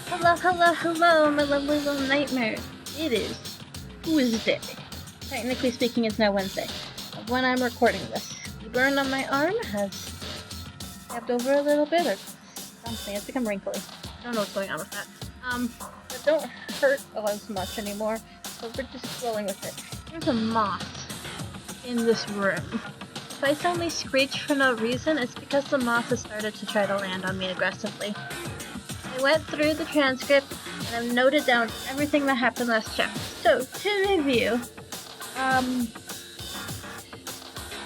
Hello, my lovely little nightmares. It is Tuesday. Technically speaking, it's now Wednesday. When I'm recording this, the burn on my arm has scabbed over a little bit, or something. It's become wrinkly. I don't know what's going on with that. It don't hurt as much anymore, so we're just rolling with it. There's a moth in this room. If I suddenly screech for no reason, it's because the moth has started to try to land on me aggressively. I went through the transcript and I've noted down everything that happened last chapter. So, to review,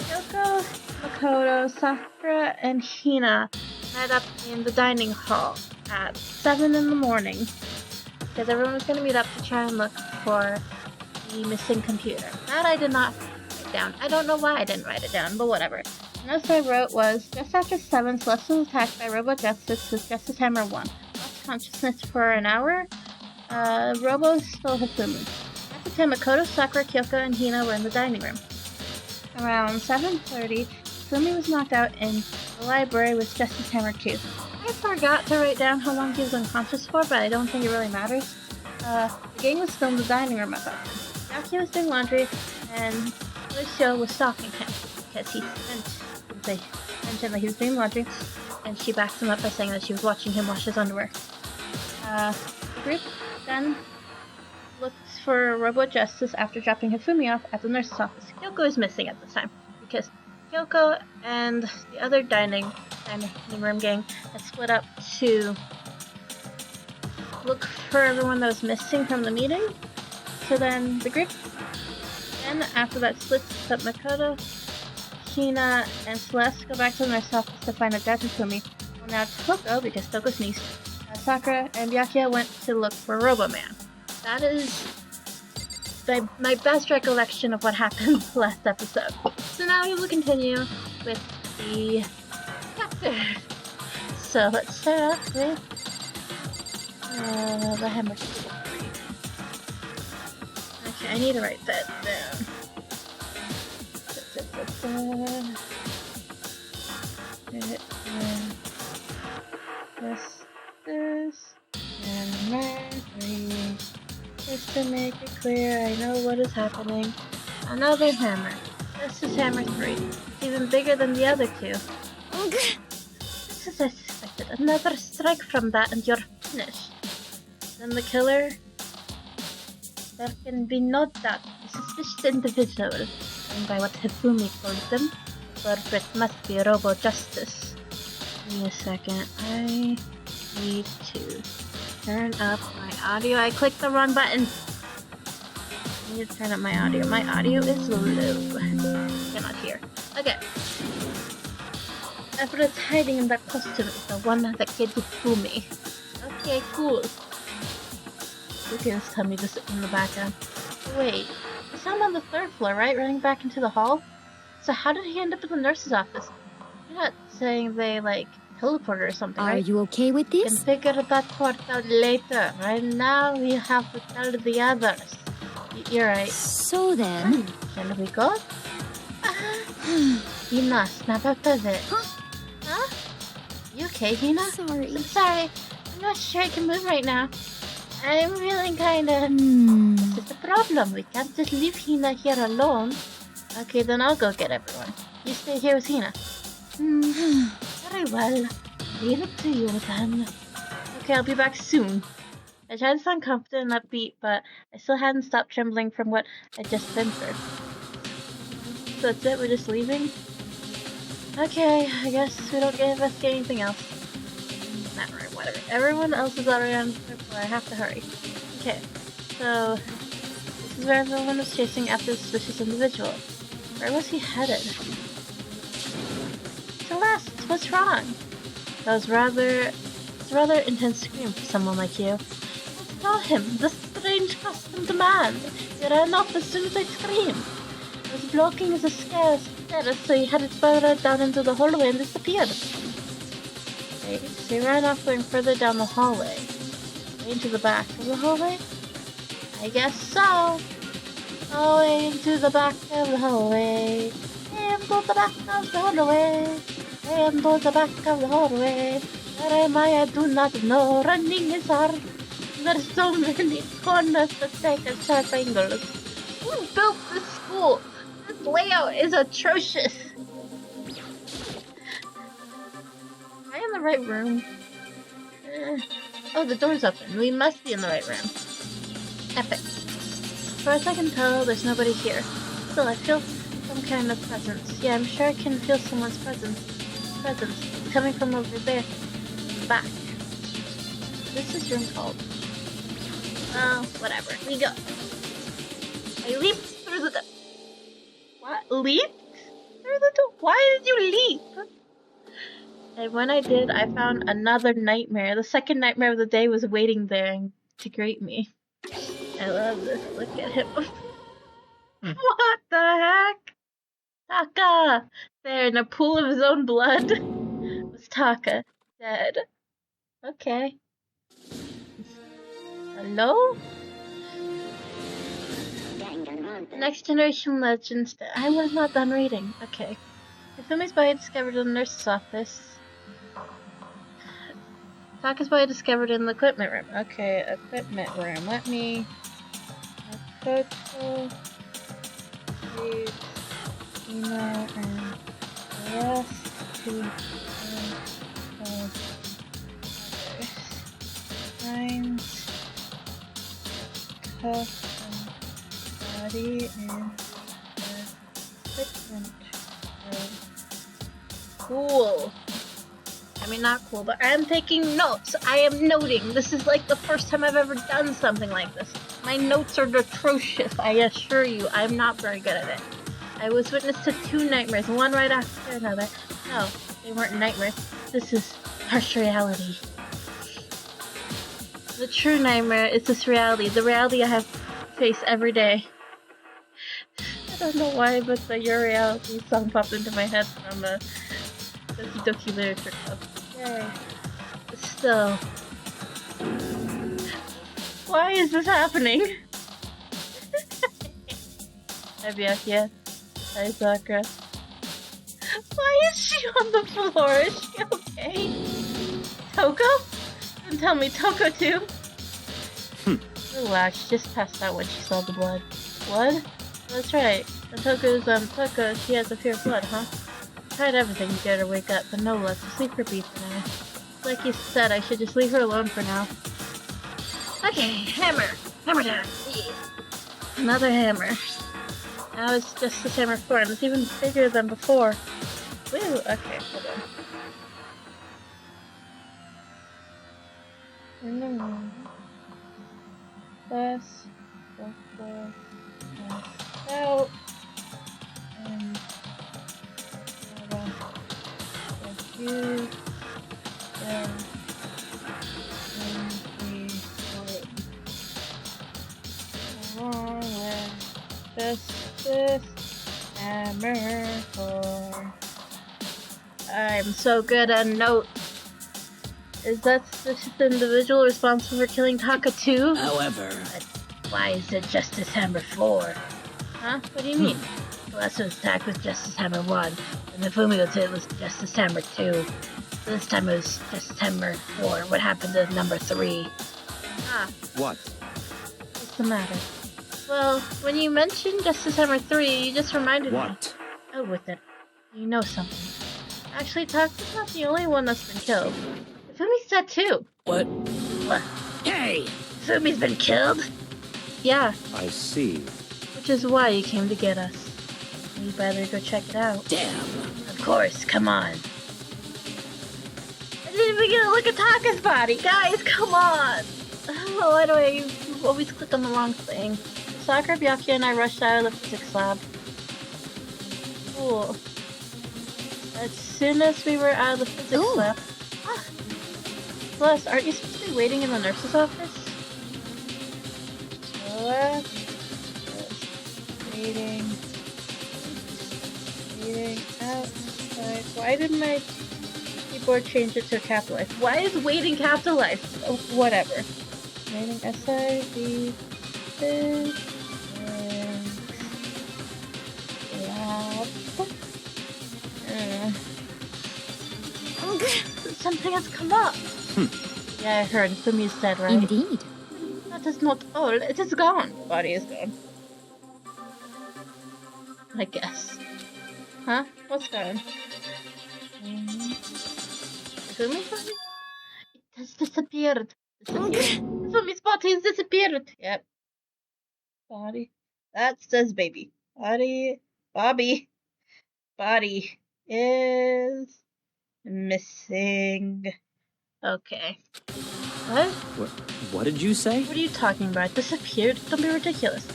Kyoko, Makoto, Sakura, and Hina met up in the dining hall at 7 in the morning because everyone was going to meet up to try and look for the missing computer. That I did not write down. I don't know why I didn't write it down, but whatever. The notes I wrote was, just after 7, Celeste was attacked by Robo Justice with Justice Hammer 1. Lost consciousness for an hour. Robo stole Hifumi. At the time, Makoto, Sakura, Kyoko, and Hina were in the dining room. Around 7:30, Hifumi was knocked out in the library with Justice Hammer 2. I forgot to write down how long he was unconscious for, but I don't think it really matters. The gang was still in the dining room at that time. Yaki was doing laundry, and Lucio was stalking him because he mentioned that he was doing laundry, and she backed him up by saying that she was watching him wash his underwear. The group then looked for Robo Justice after dropping Hifumi off at the nurse's office. Kyoko is missing at this time because Kyoko and the other dining room gang had split up to look for everyone that was missing from the meeting. So then the group, then after that splits up, Makoto, Hina, and Celeste go back to the nurse's office to find a dead Hifumi. Well, now Toko, because Toko sneezed, Sakura and Byakuya went to look for Robo-Man. That is my best recollection of what happened last episode. So now we will continue with the chapter. So let's start off with the hammer. Okay, I need to write that down. This, and Mercury. Just to make it clear, I know what is happening. Another hammer. This is hammer 3. It's even bigger than the other two. This is as expected. Another strike from that and you're finished. Then the killer. There can be no doubt. A suspicious individual. And by what Hifumi called them, the culprit must be Robo Justice. Give me a second. I need to turn up my audio. I clicked the wrong button. I need to turn up my audio. My audio is low. Cannot hear. Okay. Everyone's hiding in that costume is the one that kid Hifumi. Okay, cool. You can just tell me this in the background. Wait, I saw him on the 3rd floor, right? Running back into the hall? So how did he end up in the nurse's office? You're not saying they, teleported or something, right? Are you okay with We this? can figure that part out later. Right now, we have to tell the others. You're right. So then... Can we go? Hina, snap out of it. Huh? You okay, Hina? Sorry. I'm sorry. I'm not sure I can move right now. I'm feeling kinda... This is the problem. We can't just leave Hina here alone. Okay, then I'll go get everyone. You stay here with Hina. Very well. Leave it to you then. Okay, I'll be back soon. I tried to sound confident and upbeat, but I still hadn't stopped trembling from what I'd just been through. So that's it? We're just leaving? Okay, I guess we don't get investigate anything else. Alright, whatever. Everyone else is already on the floor. I have to hurry. Okay, so this is where everyone was chasing after the suspicious individual. Where was he headed? Celeste, what's wrong? That was rather intense scream for someone like you. I saw him, the strange costumed man. He ran off as soon as I screamed. I was blocking his stairs, so he headed further down into the hallway and disappeared. Wait, so he ran off going further down the hallway. Way into the back of the hallway? I guess so. Way into the back of the hallway. Into the back of the hallway. Into the back of the hallway. Where am I? I do not know. Running is hard. There's so many corners to take at sharp angles. Who built this school? This layout is atrocious. Am I in the right room? Oh, the door's open. We must be in the right room. Epic. As far as I can tell, there's nobody here. Still, I feel some kind of presence. Yeah, I'm sure I can feel someone's presence. It's coming from over there. Back. This is room called. Oh, whatever. We go. I leaped through the door. What? Leaped through the door? Why did you leap? And when I did, I found another nightmare. The second nightmare of the day was waiting there to greet me. I love this. Look at him. What the heck? Taka! There, in a pool of his own blood, was Taka. Dead. Okay. Hello? Next Generation Legends. I was not done reading. Okay. Ifumi's body discovered in the nurse's office. Taka's body discovered in the equipment room. Okay, equipment room. Let me... Photo... Read... Email and... Rest to... others. Signs... Custom... Body and... equipment room. Cool. I mean, not cool, but I am taking notes. I am noting. This is like the first time I've ever done something like this. My notes are atrocious, I assure you. I'm not very good at it. I was witness to 2 nightmares, one right after another. No, they weren't nightmares. This is harsh reality. The true nightmare is this reality. The reality I have to face every day. I don't know why, but the Your Reality song popped into my head from the Doki Doki Literature Club. Yay. Still. Why is this happening? Hi, Byakuya. Hi, Sakura. Why is she on the floor? Is she okay? Toko? Don't tell me Toko too. Relax, she just passed out when she saw the blood. Blood? That's right. And Toko's, Toko, she has a fear of blood, huh? Tried everything to get her to wake up, but no luck. Just leave her be for now. Like you said, I should just leave her alone for now. Okay, hammer. Hammer down. Yeah. Another hammer. Now it's just the hammer 4, and it's even bigger than before. Woo! Okay, hold on. In the room. Less. Out. And you then in the wood. Along with this hammer 4. I'm so good at notes. Is that the individual responsible for killing Taka too? However... But why is it Justice Hammer 4? Huh? What do you mean? The last one's attack was Justice Hammer 1, and the Fumio's hit was Justice Hammer 2. So this time it was Justice Hammer 4. What happened to number 3? Ah. What? What's the matter? Well, when you mentioned Justice Hammer 3, you just reminded me. What? Oh, with it. You know something. Actually, Taka's not the only one that's been killed. Fumi's dead too. What? What? Hey! Fumi's been killed? Yeah. I see. Which is why you came to get us. We better go check it out. Damn. Of course, come on. I didn't even get a look at Taka's body. Guys, come on. Oh, why do I always click on the wrong thing? Sakura, Byakuya, and I rushed out of the physics lab. Cool. As soon as we were out of the physics lab... Ah. Celeste, aren't you supposed to be waiting in the nurse's office? What? Waiting outside. Why did my keyboard change it to capitalized? Why is waiting capitalized? Oh, whatever. Waiting SID. Something has come up. Yeah, I heard. Fumi's dead, right? Indeed. That is not all. It is gone. The body is gone. I guess. Huh? What's gone? Fumi's body? It has disappeared. Fumi's body has disappeared. Yep. Body. That says baby. Bobby. Body is missing. Okay. What did you say? What are you talking about? It disappeared? Don't be ridiculous.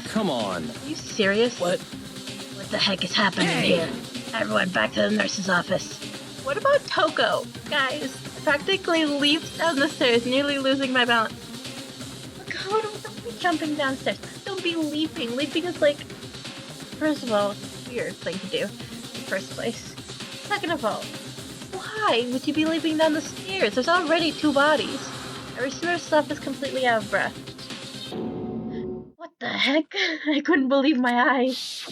Come on. Are you serious? What? What the heck is happening here? Everyone back to the nurse's office. What about Toko? Guys, I practically leaped down the stairs, nearly losing my balance. Makoto, don't be jumping downstairs. Don't be leaping. Leaping is like, first of all, a weird thing to do in the first place. Second of all, why would you be leaping down the stairs? There's already 2 bodies. Arisuma's stuff is completely out of breath. What the heck? I couldn't believe my eyes.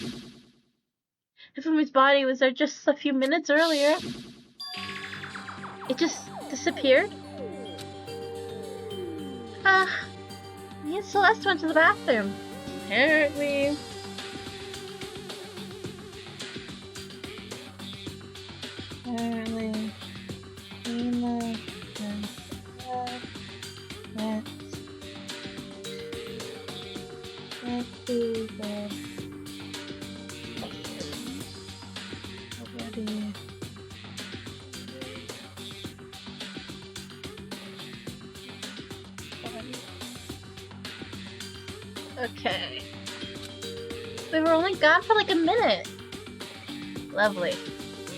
Hifumi's body was there just a few minutes earlier. It just disappeared? Me and Celeste went to the bathroom. Apparently. Nina and went to the already. Okay. We were only gone for like a minute. Lovely.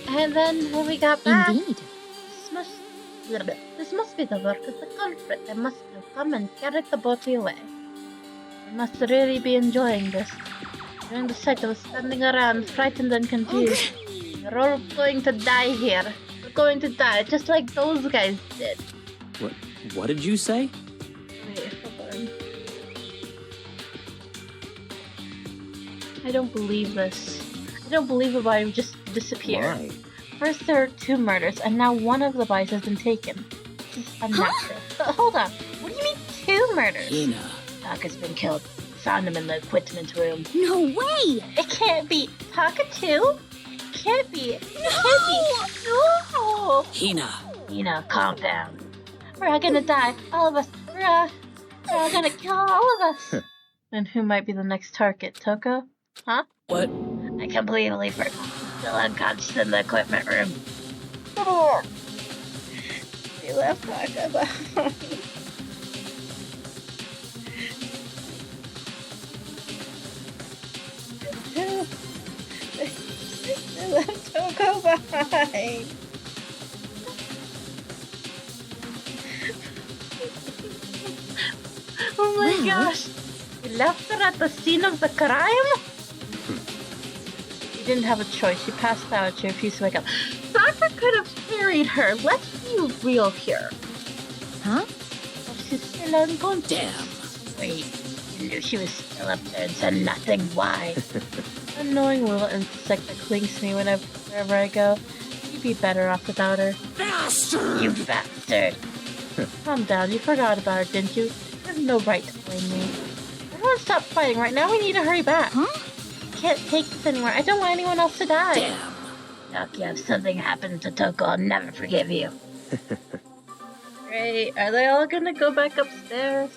And then when we got back, Indeed. This must be the work of the culprit. I must have come and carried the body away. I must really be enjoying this. During the sight, I was standing around, frightened and confused. We're all going to die here. We're going to die, just like those guys did. What did you say? Wait, hold on. I don't believe this. I don't believe a body would just disappear. Why? First there are 2 murders, and now one of the bodies has been taken. This is unnatural. But hold on. What do you mean 2 murders? Hina. Doc has been killed. Found him in the equipment room. No way! It can't be. Taka too? It can't be. It can't be. No! Hina. Calm down. We're all gonna die. All of us. We're all gonna kill all of us. And who might be the next target? Toko? Huh? What? I completely forgot. Still unconscious in the equipment room. We left Taka behind. They left Toko behind. Oh my gosh. You left her at the scene of the crime? She didn't have a choice. She passed out. She refused to wake up. Sakura could have carried her. Let's be real here. Huh? But she's still unconscious. Damn. Wait, you knew she was still up there and said nothing. Why? Annoying little insect that clings to me wherever I go. You'd be better off without her. Bastard! You bastard. Calm down. You forgot about her, didn't you? You have no right to blame me. Everyone stop fighting right now. We need to hurry back. Huh? I can't take this anymore. I don't want anyone else to die. Damn. Doc, if something happened to Toko, I'll never forgive you. Great. Are they all gonna go back upstairs?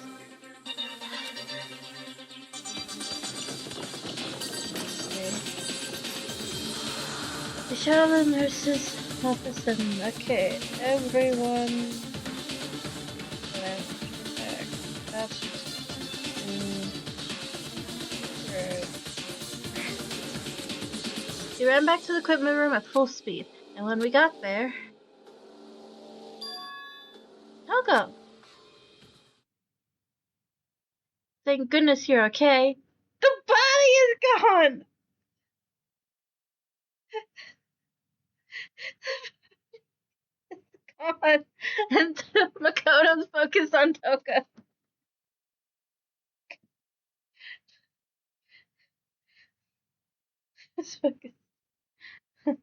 The shadow nurse's office and okay, everyone went back. That's we ran back to the equipment room at full speed, and when we got there, Togo! Thank goodness you're okay. The body is gone! God. And Makoto's focused on Toka. It's focused on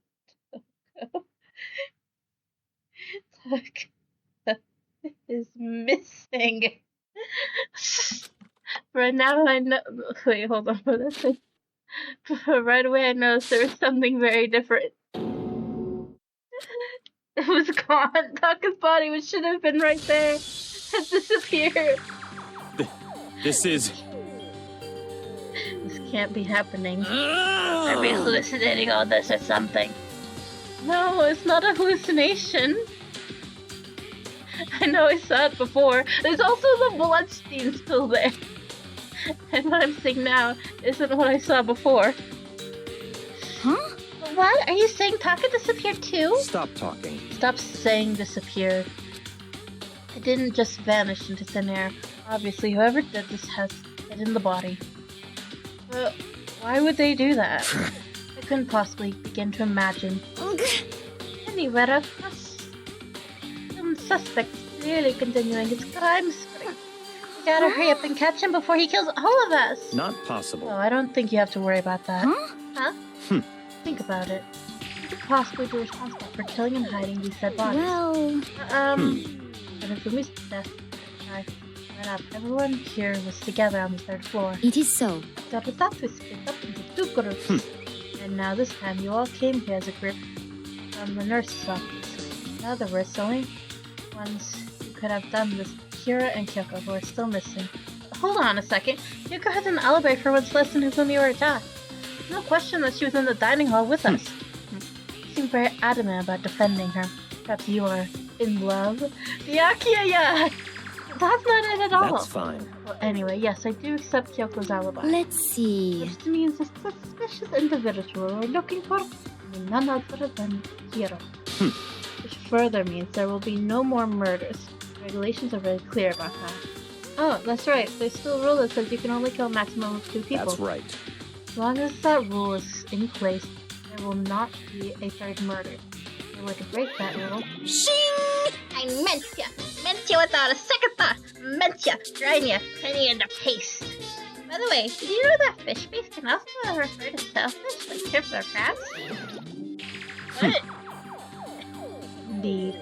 Toko. Toka is missing. Right now I know. Wait, hold on for this. Right away I noticed there was something very different. It was gone. Taka's body, which should have been right there, had disappeared. This Can't be happening. Are we hallucinating all this or something? No, it's not a hallucination. I know I saw it before. There's also the bloodstain still there. And what I'm seeing now isn't what I saw before. Huh? What? Are you saying Taka disappeared too? Stop talking. Stop saying disappeared. It didn't just vanish into thin air. Obviously, whoever did this has hidden the body. But why would they do that? I couldn't possibly begin to imagine. Anyway, some suspect clearly continuing his crime spree. We gotta hurry up and catch him before he kills all of us. Not possible. Oh, I don't think you have to worry about that. Huh? Huh? Think about it. Who could possibly be responsible for killing and hiding these dead bodies? Well... And Fumi's death, I went up. Everyone here was together on the third floor. It is so. After that, we split up into two groups. And now this time, you all came here as a group from the nurse's office. In other words, the only ones who could have done this, Kira and Kyoko, who are still missing. Hold on a second. Kyoko has an alibi for what's less than whom you were attacked. There's no question that she was in the dining hall with us. You seem very adamant about defending her. Perhaps you are in love? Yeah. That's not it at all. That's fine. Well, anyway, yes, I do accept Kyoko's alibi. Let's see. Which means the suspicious individual we're looking for will be none other than Kira. Which further means there will be no more murders. Regulations are very clear about that. Oh, that's right. There's still a rule that says you can only kill a maximum of 2 people. That's right. As long as that rule is in place, there will not be a third murder. If you were to break that rule... Shing! I meant ya without a second thought. Meant ya, grind ya, penny into paste. By the way, did you know that fish face can also refer to shellfish, like chips or crabs? What? Indeed.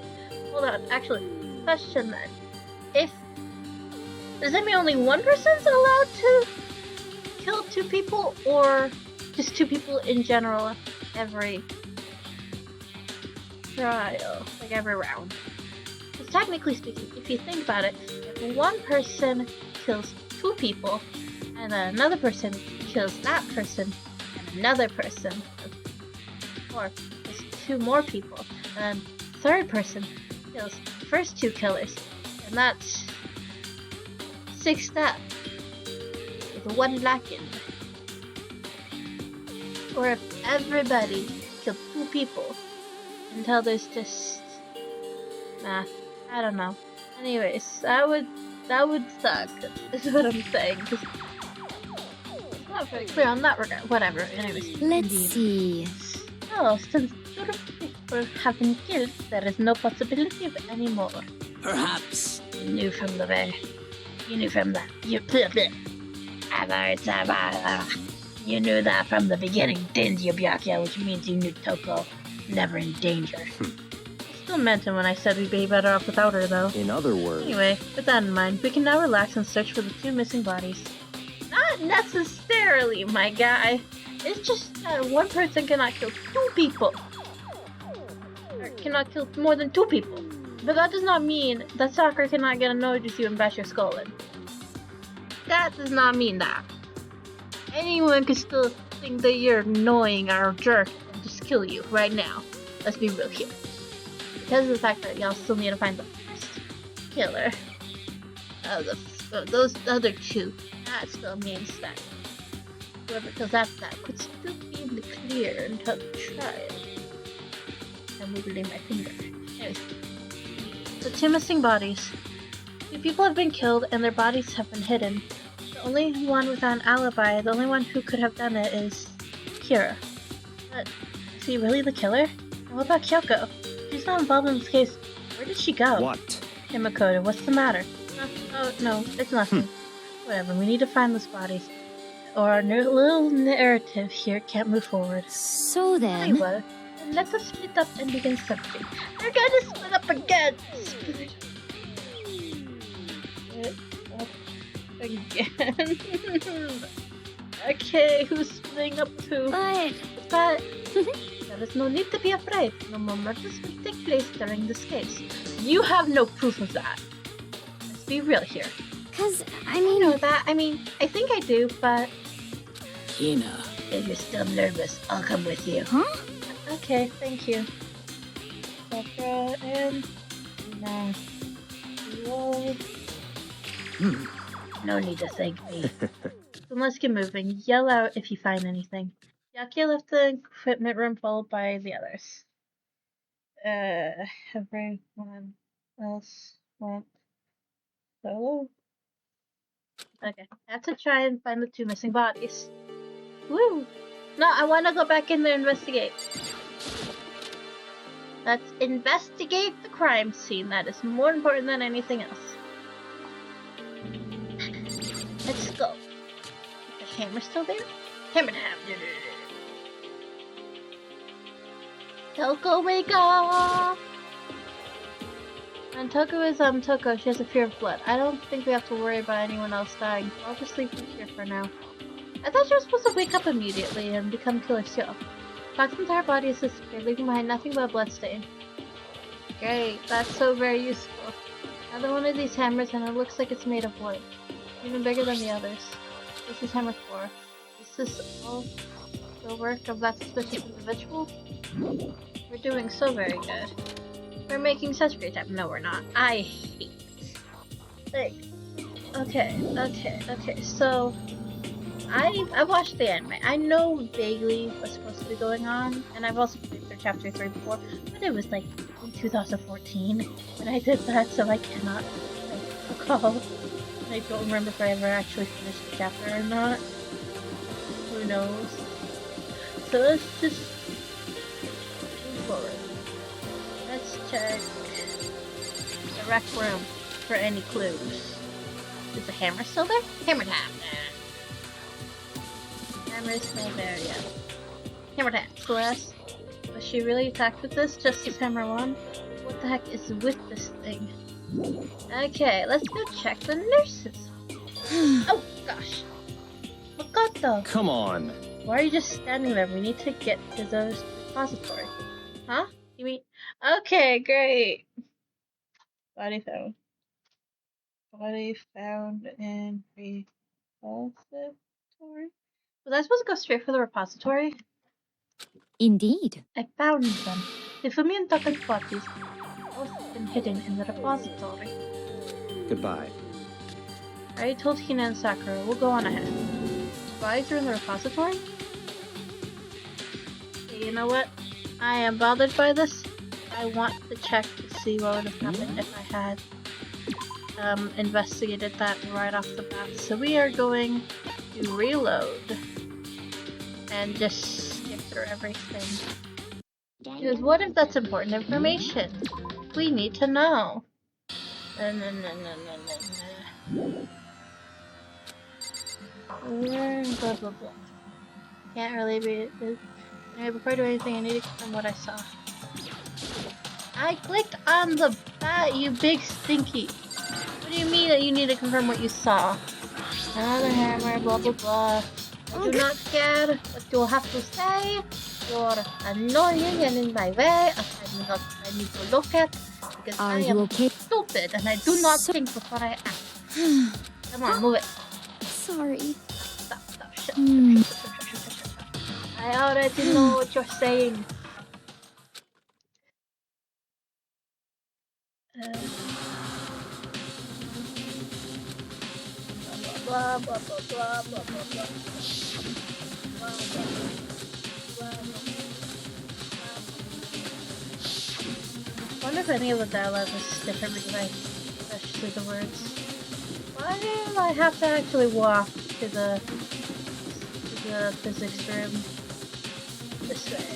Hold on, actually, question then. Does that mean only one person's allowed to kill 2 people, or just 2 people in general every trial, like every round? Because technically speaking, if you think about it, if one person kills 2 people, and then another person kills that person, and another person, or there's 2 more people, and the third person kills the first 2 killers, and that's 6 deaths, with 1 lacking. Or if everybody killed 2 people, until there's just... Nah, I don't know. Anyways, that would suck, is what I'm saying. It's not very clear on that regard. Whatever, anyways. Let's Indeed. see. So, since 2 people have been killed, there is no possibility of any more. Perhaps. You knew from the You knew that from the beginning, didn't you, Byakuya? Which means you knew Toko never in danger. I still meant it when I said we'd be better off without her, though. In other words... Anyway, with that in mind, we can now relax and search for the 2 missing bodies. Not necessarily, my guy. It's just that one person cannot kill 2 people. Or cannot kill more than 2 people. But that does not mean that Sakura cannot get annoyed with you and bash your skull in. That does not mean that. Anyone could still think that you're annoying or a jerk and just kill you right now. Let's be real here. Because of the fact that y'all still need to find the first killer of those other 2, that still means that whoever kills after that could still be in the clear until the trial. I'm wiggling my finger. Anyways, the 2 missing bodies. 2 people have been killed and their bodies have been hidden. The only one without an alibi, the only one who could have done it is Kira. But is he really the killer? And what about Kyoko? She's not involved in this case. Where did she go? What? Hey Makoto, what's the matter? No, it's nothing. Whatever, we need to find those bodies. Or our little narrative here can't move forward. So Very then... well. Then let us split up and begin searching. They're gonna split up again! Split up again. Okay, who's splitting up to? But There is no need to be afraid. No more murders will take place during this case. You have no proof of that. Let's be real here. cause I I mean, know that. I mean, I think I do, but Hina. if you're still nervous, I'll come with you. huh? Okay, thank you. Sakura and no. Whoa. No need to thank me. So let's get moving. Yell out if you find anything. Yaki left the equipment room followed by the others. Everyone else went solo? Okay, I have to try and find the 2 missing bodies. Woo! No, I want to go back in there and investigate. Let's investigate the crime scene. That is more important than anything else. Let's go. Is the hammer still there? Hammer time. Toko, wake up! And Toko is Toko. She has a fear of blood. I don't think we have to worry about anyone else dying. I'll just leave her here for now. I thought she was supposed to wake up immediately and become Killer Seal. Fox's entire body is disappeared, leaving behind nothing but a bloodstain. Great, that's so very useful. Another one of these hammers, and it looks like it's made of wood. Even bigger than the others. This is hammer 4. This is all the work of that suspicious individual? We're doing so very good. We're making such great time. No, we're not. I hate this. Like, okay. So, I watched the anime. I know vaguely what's supposed to be going on, and I've also played through chapter 3 before, but it was like in 2014 when I did that, so I cannot recall. I don't remember if I ever actually finished the chapter or not. Who knows? So let's just move forward. Let's check the rec room for any clues. Is the hammer still there? Hammer time! Hammer's still there, yeah. Hammer time. Celeste, was she really attacked with this just as Hammer 1? What the heck is with this thing? Okay, let's go check the nurses. Oh gosh. Makoto! Come on. Why are you just standing there? We need to get to the repository. Huh? You mean... Okay, great. Body found. Body found in repository? Was I supposed to go straight for the repository? Indeed. I found them. Hifumi and Taka's bodies both been hidden in the repository. Goodbye. I already told Hina and Sakura. We'll go on ahead. Bodies are in the repository? Okay, you know what? I am bothered by this. I want to check to see what would have happened if I had investigated that right off the bat. So we are going to reload and just skip through everything. Because what if that's important information? We need to know. Blah blah blah. Can't really be. Anyway, before I do anything, I need to confirm what I saw. I clicked on the bat, you big stinky. What do you mean that you need to confirm what you saw? Another hammer, blah blah blah. I do not care what you have to say. You're annoying and in my way. I need to look at because Are I you am okay? stupid and I do not think before I act. Come on, move it. Sorry. Stop, shut up. I already know what you're saying. Blah blah blah blah blah blah blah blah. I wonder if any of the dialogue is different because I especially the words. Why do I have to actually walk to the physics room this way?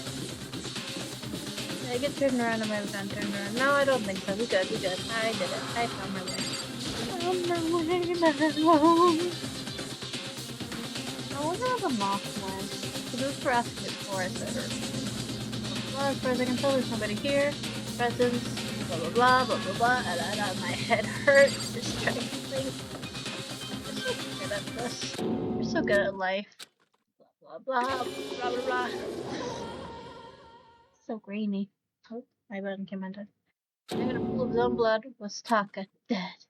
Did I get turned around? Am I gone turned around? No, I don't think so. We good. I did it. I found my way. Found my way now. I wonder how the moth was. Because it was for asking it before I said her. Well, as far as I can tell, there's nobody here. Presents, blah blah blah blah blah blah. My head hurts. Just trying to think. Just look at us. We're so good at life. Blah, blah, blah, blah, blah, blah. So grainy. Oh, my button came undone. I'm in a pool of his own blood was Taka. Dead.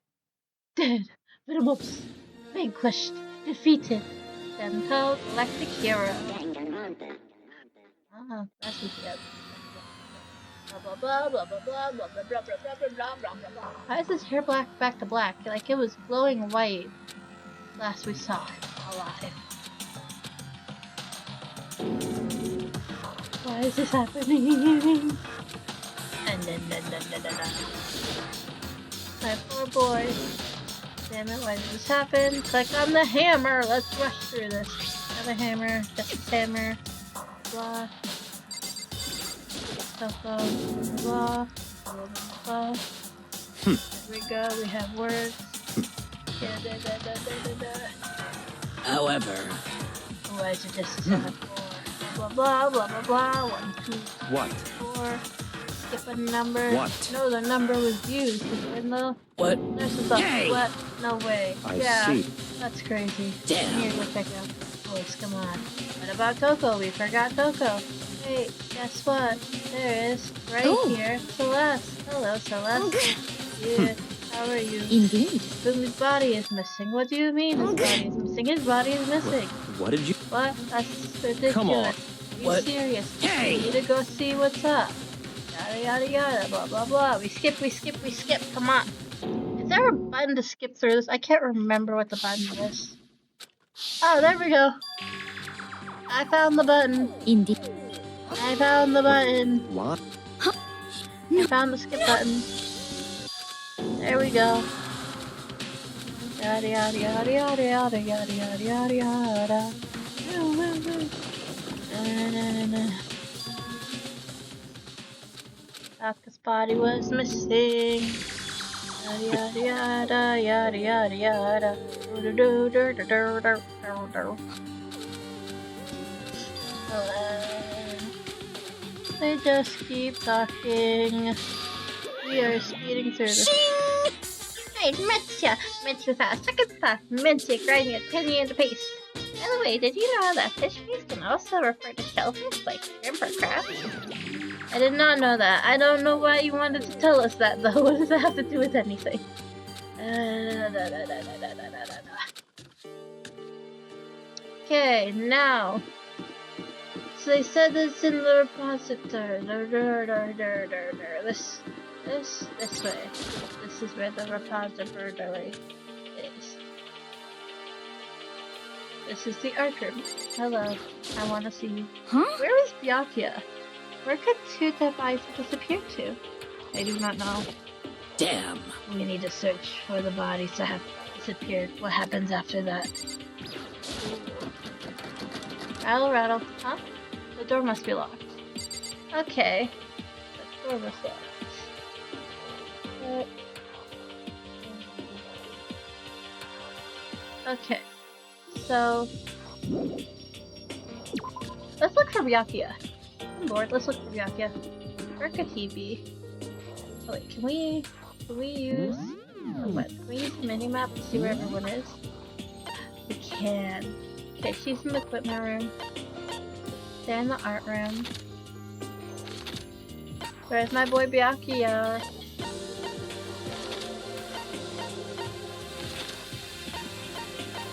Dead. Venomops. Vanquished. Defeated. Senko Galactic Hero. Ah, that's what he does. Blah blah blah blah blah blah blah blah blah blah blah blah blah blah blah. Why is his hair back to black? Like it was glowing white last we saw it alive. Why is this happening? My poor boy. Damn it, why did this happen? Click on the hammer. Let's rush through this. Another hammer. Just hammer. Blah. Blah. Blah. Blah. There we go. We have words. However. Why is it just 7, 4? Blah blah blah blah blah. 1, 2, What? 4. Skip a number. What? No, the number was used. In the What? This is a Yay! what? No way. I Yeah, see. that's crazy. Damn. Here, go check out the voice. Come on. What about Coco? We forgot Coco. Hey, guess what? There is right here. Celeste. Hello, Celeste. Yeah. How are you? Indeed. Boom's body is missing. What do you mean his body is missing? His body is missing. What did you? What? That's ridiculous. Come on. Are you What? serious? Hey! We need to go see what's up. Yada yada yada. Blah blah blah. We skip. Come on. Is there a button to skip through this? I can't remember what the button is. Oh, there we go. I found the button. Indeed. I found the button. What? I found the skip button. There we go. Yada yada yada yada yada yada yada yada yada. Woo, woo, woo. Na, na, na, na. Taka's body was missing. Yada yada yada yada yada. Do do do do do do do do. They just keep talking. We are speeding through this. Hey, Mitya fast, second thought, Mitya grinding a penny into paste. By the way, did you know that fish face can also refer to shellfish like shrimp or crab? I did not know that. I don't know why you wanted to tell us that though. What does that have to do with anything? Okay, now. So they said it's in the repository. This way. This is where the repository is. This is the art room. Hello, I want to see you. Huh? Where is Byakuya? Where could two dead bodies disappear to? I do not know. Damn. We need to search for the bodies that have disappeared. What happens after that? Rattle, rattle. Huh? The door must be locked. Okay. The door was locked. Okay. So let's look for Byakuya. I'm bored. Let's look for Byakuya. Where could he be? Oh wait, can we use what? Can we use the mini map to see where everyone is? We can. Okay, she's in the equipment room. They're in the art room. Where's my boy Byakuya?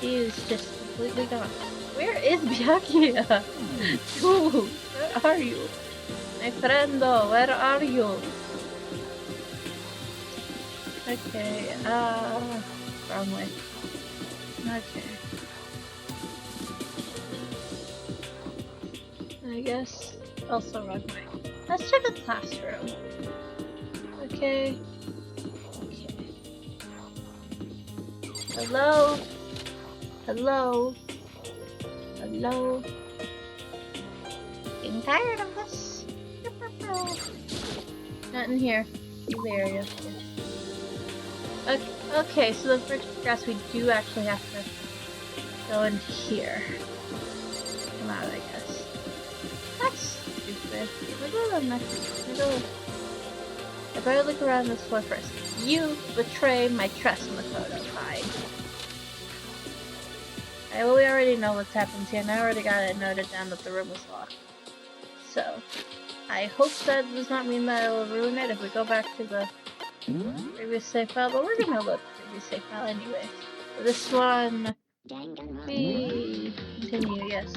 He is just completely gone. Where is Byakuya? Dude, where are you? My friendo, where are you? Okay, wrong way. Okay. I guess also wrong way. Let's check the classroom. Okay. Okay. Hello? Hello? Hello? Getting tired of this. Not in here. The area. Okay, so the first grass we do actually have to go in here. Come out, I guess. That's stupid. I better look around this floor first. You betray my trust, Makoto. Fine. Well, we already know what's happened here, and I already got it noted down that the room was locked. So, I hope that does not mean that it will ruin it if we go back to the previous save file, but we're gonna look at the previous save file anyway. So this one, we continue, yes.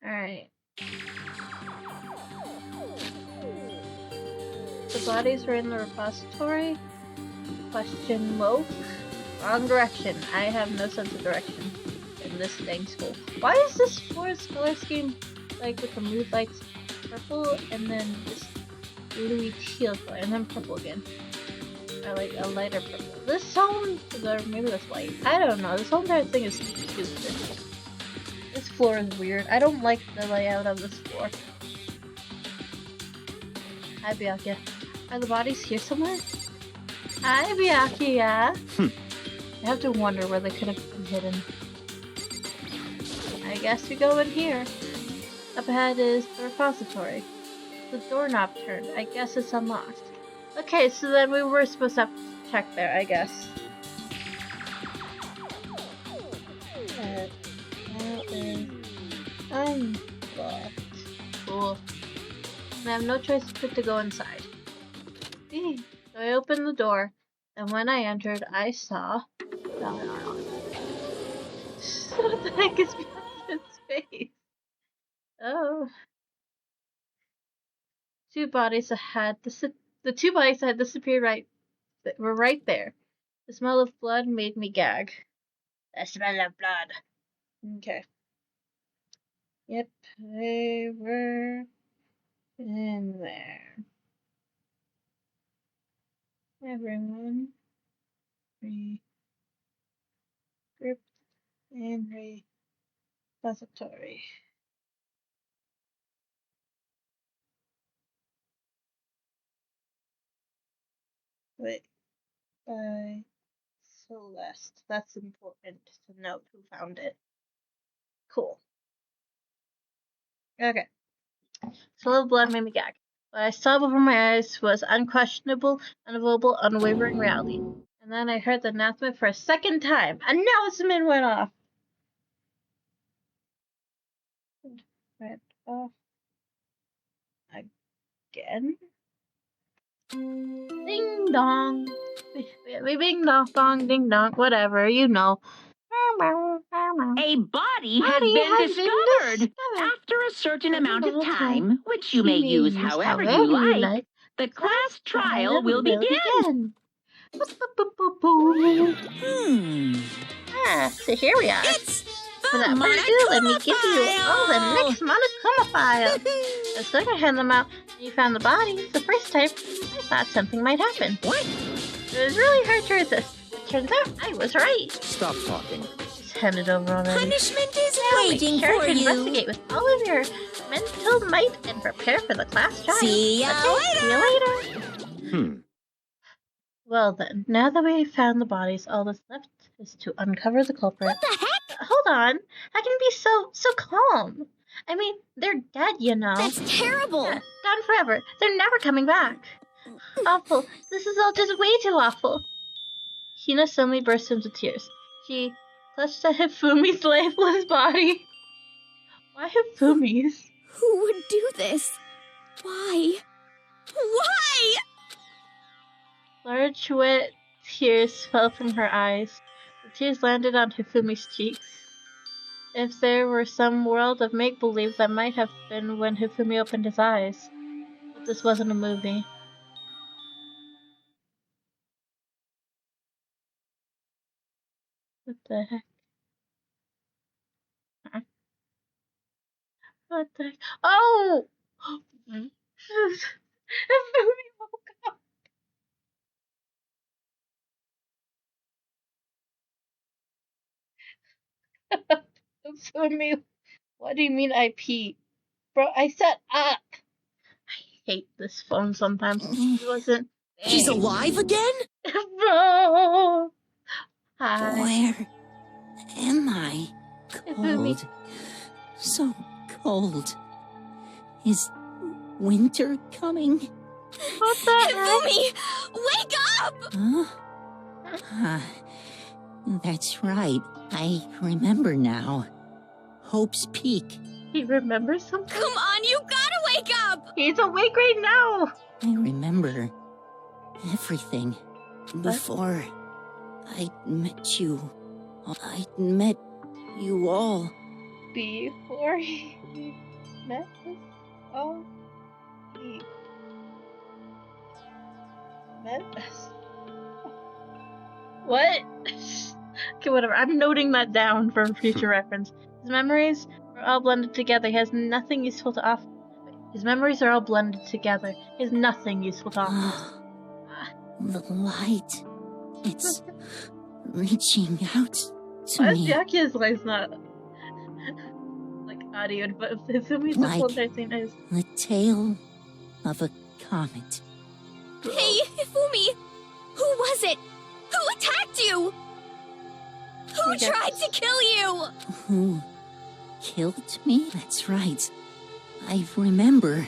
Alright. The bodies were in the repository. Question woke. Wrong direction. I have no sense of direction in this dang school. Why is this floor's color scheme like with the mood lights purple and then this bluey teal color and then purple again? Or like a lighter purple. This whole, maybe that's white. I don't know. This whole entire thing is stupid. This floor is weird. I don't like the layout of this floor. Hi, Byakuya. Are the bodies here somewhere? Hi, Byakuya. I have to wonder where they could have been hidden. I guess we go in here. Up ahead is the repository. The doorknob turned. I guess it's unlocked. Okay, so then we were supposed to have to check there, I guess. That is unlocked. Cool. And I have no choice but to go inside. So I opened the door, and when I entered, I saw... What the heck is behind his face? Oh. The two bodies that had disappeared were right there. The smell of blood made me gag. The smell of blood. Okay. Yep, they were in there. Everyone regrouped in repository. Wait, by Celeste. That's important to note who found it. Cool. Okay. Smell of blood made me gag. What I saw before my eyes was unquestionable, unavoidable, unwavering reality. And then I heard the announcement for a second time. Announcement went off. Went off again. Ding dong. Bing dong, ding dong, whatever, you know. A body has been discovered. After a certain amount of time, which you may use however you like, the class trial will begin. So here we are. Without further ado, let me give you all the next Monokuma file. I was going to hand them out when you found the bodies. The first time, I thought something might happen. What? It was really hard to resist. It turns out I was right. Stop talking. Just hand it over already. Punishment is waiting for to you. Investigate with all of your mental might and prepare for the class trial. See ya later. See you later. Well then, now that we've found the bodies, all that's left is to uncover the culprit. What the heck? Hold on. How can you be so calm? I mean, they're dead, you know. That's terrible. Yeah, gone forever. They're never coming back. Awful. This is all just way too awful. Hina suddenly burst into tears. She clutched at Hifumi's lifeless body. Why Hifumi's? Who would do this? Why? Why? Large, wet tears fell from her eyes. The tears landed on Hifumi's cheeks. If there were some world of make-believe, that might have been when Hifumi opened his eyes. But this wasn't a movie. What the heck? Huh? What the heck? Oh! Hifumi woke up. Hifumi, what do you mean I peed? Bro, I said up! I hate this phone sometimes. It wasn't... He's alive again? Bro! Hi. Where am I? Hifumi. Cold. So cold. Is winter coming? What the heck? Hifumi! Wake up! Huh? That's right. I remember now. Hope's Peak. He remembers something? Come on, you gotta wake up! He's awake right now! I remember everything. Before I met you. I met you all. Before he met us all, he met us. What? Okay, whatever. I'm noting that down for future reference. His memories are all blended together. He has nothing useful to offer. His memories are all blended together. He has nothing useful to offer. The light. It's reaching out to Why is me. Yaki's voice not like audioed, but Hifumi's Like whole entire thing is. the tail of a comet. Hey, Hifumi! Who was it? Who attacked you? Who Okay. tried to kill you? Who killed me? That's right. I remember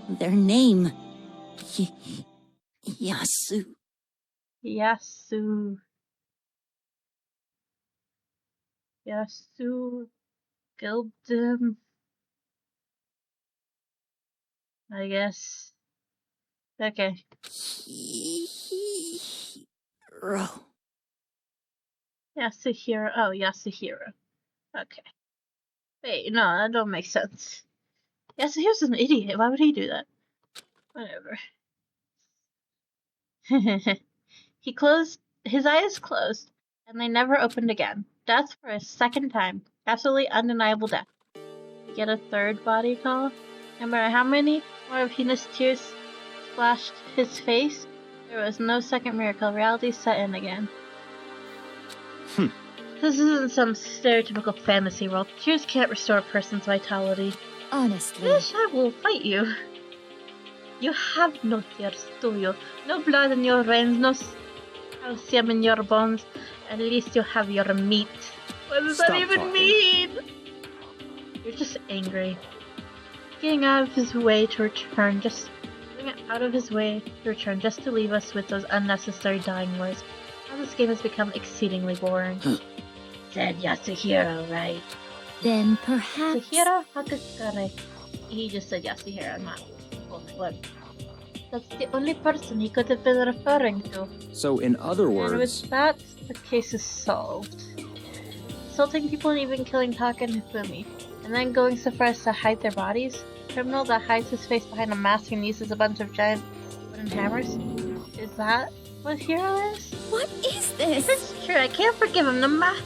their name. Yasu. Yasu. Yasu killed him. I guess. Okay. Hero. Yasuhiro. Oh, Yasuhiro. Okay. Wait, no, that don't make sense. Yasuhiro's an idiot. Why would he do that? Whatever. He closed. His eyes closed, and they never opened again. Death for a second time. Absolutely undeniable death. You get a third body call? No matter how many more of Hina's tears splashed his face, there was no second miracle. Reality set in again. This isn't some stereotypical fantasy world. Tears can't restore a person's vitality. Honestly. Yes, I will fight you. You have no tears, do you? No blood in your veins, no calcium in your bones. At least you have your meat. What does that Stop even talking. mean? You're just angry. Getting out of his way to return, just to leave us with those unnecessary dying words. Now this game has become exceedingly boring. Said Yasuhiro, right? Then perhaps... Yasuhiro Hakakare. He just said Yasuhiro, not both words. That's the only person he could have been referring to. So, in other And words, with that, the case is solved. Insulting people and even killing Taka and Hifumi, and then going so far as to hide their bodies. A criminal that hides his face behind a mask and uses a bunch of giant wooden hammers. Is that what Hero is? What is this? It's true, I can't forgive him. No matter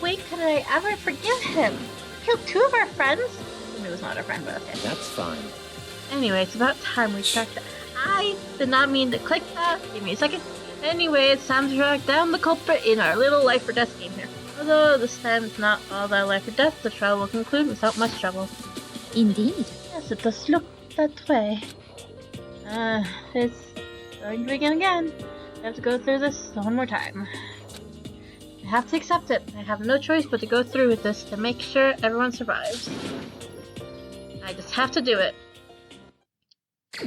way could I ever forgive him. He killed two of our friends. Hifumi was not our friend, but okay. that's fine. Anyway, it's about time we tracked that. I did not mean to click that. Give me a second. Anyway, it's time to track down the culprit in our little life or death game here. Although this time it's not all that life or death, the trial will conclude without much trouble. Indeed. Yes, it does look that way. It's going to begin again. I have to go through this one more time. I have to accept it. I have no choice but to go through with this to make sure everyone survives. I just have to do it.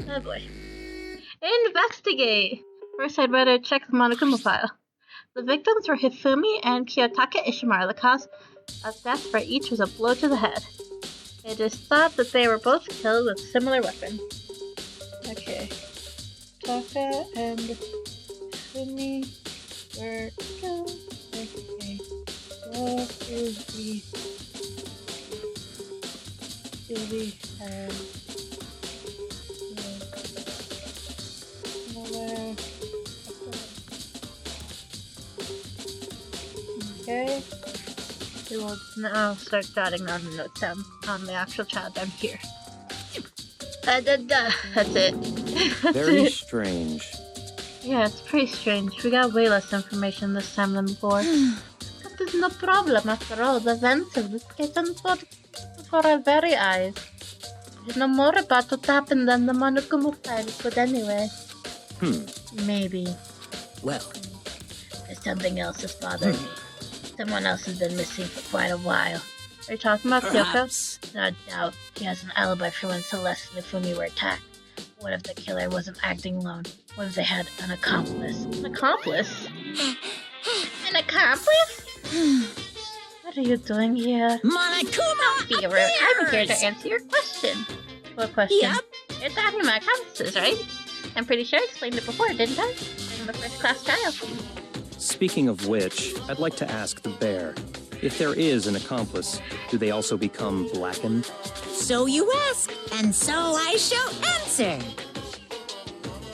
Oh boy. Investigate! First, I'd better check the Monokuma file. The victims were Hifumi and Kiyotaka Ishimura. The cause of death for each was a blow to the head. It is thought that they were both killed with similar weapons. Okay. Taka and Hifumi were killed. Okay. What is the head? Okay. We will now start jotting down the notes down on the actual child down here. That's it. That's Very it. strange. Yeah, it's pretty strange. We got way less information this time than before. But there's no problem after all. The events of this case unfolded before our very eyes. We know more about what happened than the Monokuma file could anyway. Maybe. Well, There's something else that's bothering me. Someone else has been missing for quite a while. Are you talking about Kyoko? perhaps. No doubt. He has an alibi for when Celeste and Ifumi were attacked. What if the killer wasn't acting alone? What if they had an accomplice? An accomplice? An accomplice? on, please. What are you doing here? Monokuma! Be rude. I'm here to answer your question. What question? Yep. You're talking about accomplices, right? I'm pretty sure I explained it before, didn't I? In the first class trial. Speaking of which, I'd like to ask the bear, if there is an accomplice, do they also become blackened? So you ask, and so I shall answer.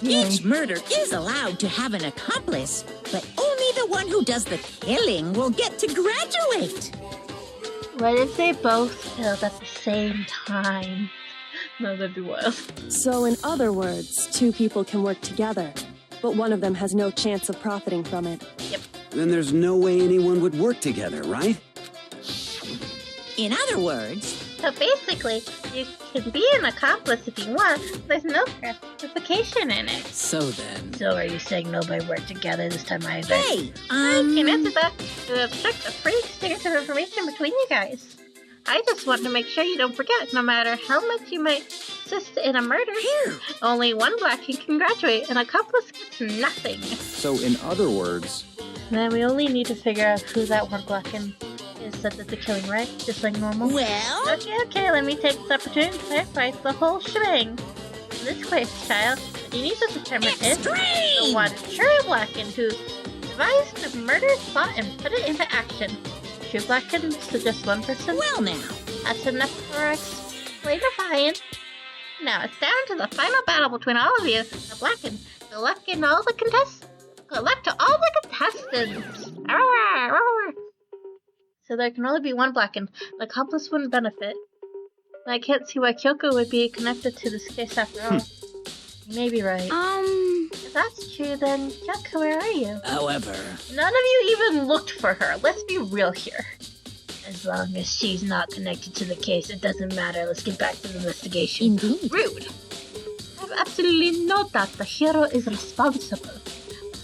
Each murder is allowed to have an accomplice, but only the one who does the killing will get to graduate. What if they both killed at the same time? No, that'd be wild. So in other words, two people can work together, but one of them has no chance of profiting from it. Yep. Then there's no way anyone would work together, right? In other words, So basically, you can be an accomplice if you want. There's no classification in it. So then, So are you saying nobody worked together this time either? hey, I can answer that to obstruct a free exchange of information between you guys. I just want to make sure you don't forget, no matter how much you might assist in a murder, only one blacking can graduate. An accomplice gets nothing. So in other words, Then we only need to figure out who that one blacking is that did the killing, right? Just like normal? well, Okay, let me take this opportunity to clarify the whole shebang. In this case, child, you need to determine if the extreme! one true blackened who devised the murder plot and put it into action. True blackened to just one person? Well now, That's enough for explainifying. Now it's down to the final battle between all of you. The blackened. Good luck in all the contests. Good luck to all the contestants. Arr, arr. So there can only be one blackened. The accomplice wouldn't benefit. And I can't see why Kyoko would be connected to this case after all. You may be right. If that's true, then Kyoko, where are you? however, None of you even looked for her. Let's be real here. As long as she's not connected to the case, it doesn't matter. Let's get back to the investigation. Indeed. Rude. I have absolutely no doubt the hero is responsible.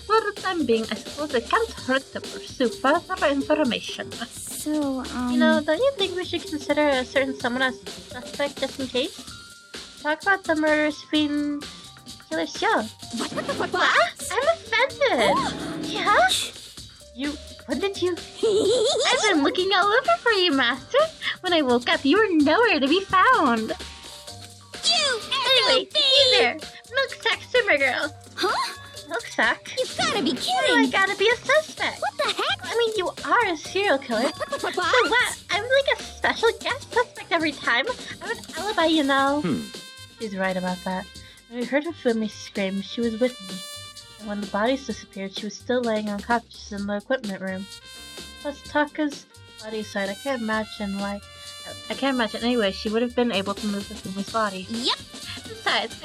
For the time being, I suppose it can't hurt to pursue further information. So, You know, don't you think we should consider a certain someone as a suspect just in case? Talk about the murderous fiend killer show. What? I'm offended. Yeah? When did you? I've been looking all over for you, Master. When I woke up, you were nowhere to be found. Anyway, you there, Milksack Swimmer Girl. Huh? Milksack? you've gotta be Oh, I kidding! gotta be a suspect. What the heck? I mean, you are a serial killer. So what? I'm like a special guest suspect every time. I have an alibi, you know. She's right about that. When we heard Fumi scream, she was with me. And when the bodies disappeared, she was still laying unconscious in the equipment room. Plus, Taka's body side, I can't imagine anyway she would have been able to move the Fumi's body. Yep. Besides,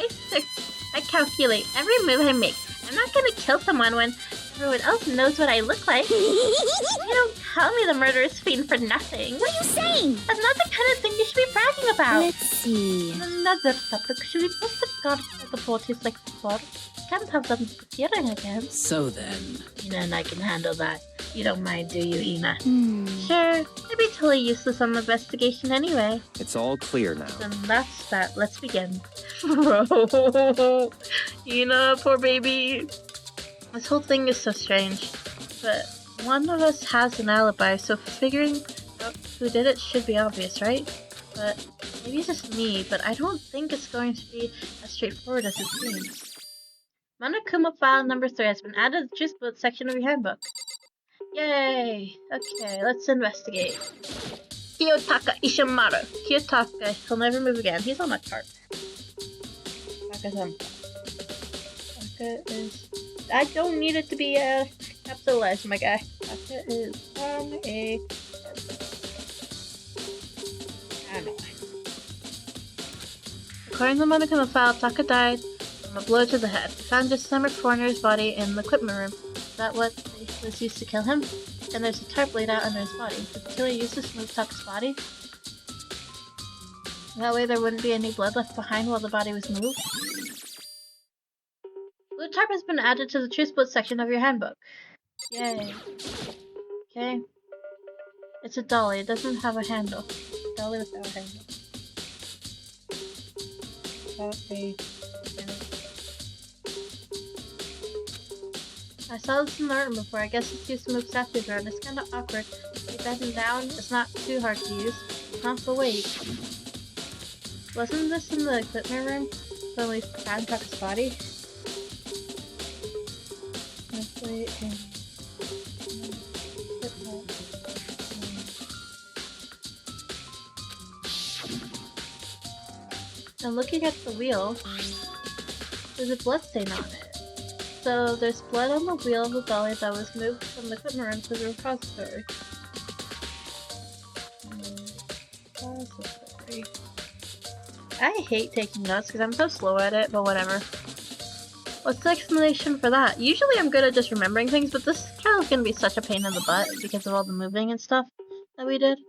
I calculate every move I make. I'm not gonna kill someone when everyone else knows what I look like. You don't call me the murderous fiend for nothing. What are you saying? That's not the kind of thing you should be bragging about. let's see. Another topic. Should we post the guard at the parties like before? Can't have them appearing again. so then, Ina and I can handle that. You don't mind, do you, Ina? Sure. I'd be totally useless on the investigation anyway. it's all clear now. Then that's that. Let's begin. Ina, poor baby. This whole thing is so strange. But one of us has an alibi, so figuring out who did it should be obvious, right? But maybe it's just me, but I don't think it's going to be as straightforward as it seems. Monokuma file number 3 has been added to the Juice Bullet section of your handbook. Yay! Okay, let's investigate. Kiyotaka Ishimaru. Kiyotaka, he'll never move again. He's on my chart. Taka's on. Taka is... I don't need it to be capitalized, my guy. Taka is on a... I don't know. According to the Monokuma file, Taka died from a blow to the head. We found dismembered foreigner's body in the equipment room. Is that what was used to kill him? And there's a tarp laid out under his body. Did the killer use this to move Taka's body? That way there wouldn't be any blood left behind while the body was moved. Blue tarp has been added to the True Split section of your handbook. Yay. Okay. It's a dolly. It doesn't have a handle. Dolly without a handle. Without a handle. I saw this in the room before. I guess it's used to move statues around. It's kind of awkward. You bend down. It's not too hard to use. Not the weight. Wasn't this in the equipment room when we found Tuck's body? Let's wait and... And looking at the wheel, there's a blood stain on it. So there's blood on the wheel of the dolly that was moved from the equipment room to the repository. I hate taking notes because I'm so slow at it, but whatever. What's the explanation for that? Usually I'm good at just remembering things, but this trial is going to be such a pain in the butt because of all the moving and stuff that we did.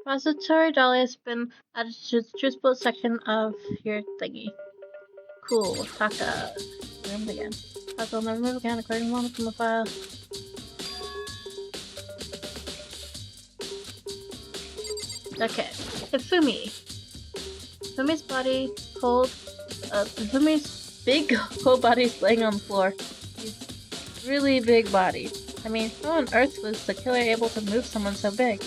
Repository dolly has been added to the truthful section of your thingy. Cool. Taka. Remember again. Taka will never move again according to one from the file. Okay. Hifumi. Hifumi's body cold. Hifumi's big cold body is laying on the floor. He's really big body. I mean, how on earth was the killer able to move someone so big?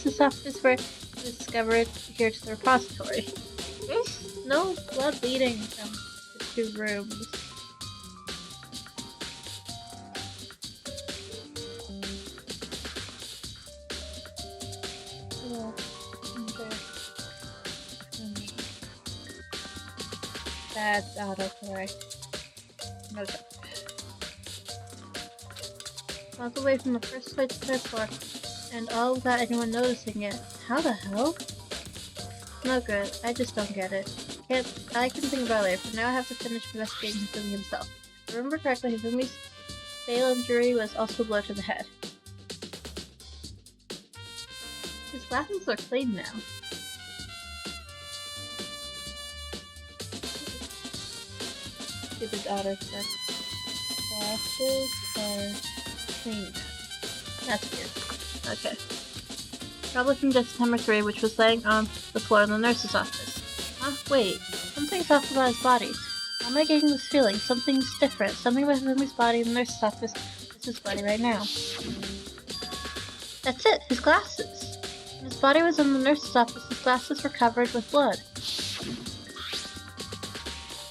This office were discovered here to the repository. There's no blood leading from the two rooms. Oh, okay. That's autocorrect. No joke. Walk away from the first flight to the third floor. And all without anyone noticing it. How the hell? No good. I just don't get it. I can think about it later. For now I have to finish investigating Hifumi himself. If I remember correctly, Hifumi's fatal injury was also a blow to the head. His glasses are clean now. Stupid autocorrect. Glasses are clean now. That's weird. Okay. Probably from Justice Hammer 3, which was laying on the floor in the nurse's office. Huh? Wait. Something's off about his body. How am I getting this feeling? Something's different. Something about Hifumi's body in the nurse's office is his body right now. That's it! His glasses! When his body was in the nurse's office, his glasses were covered with blood.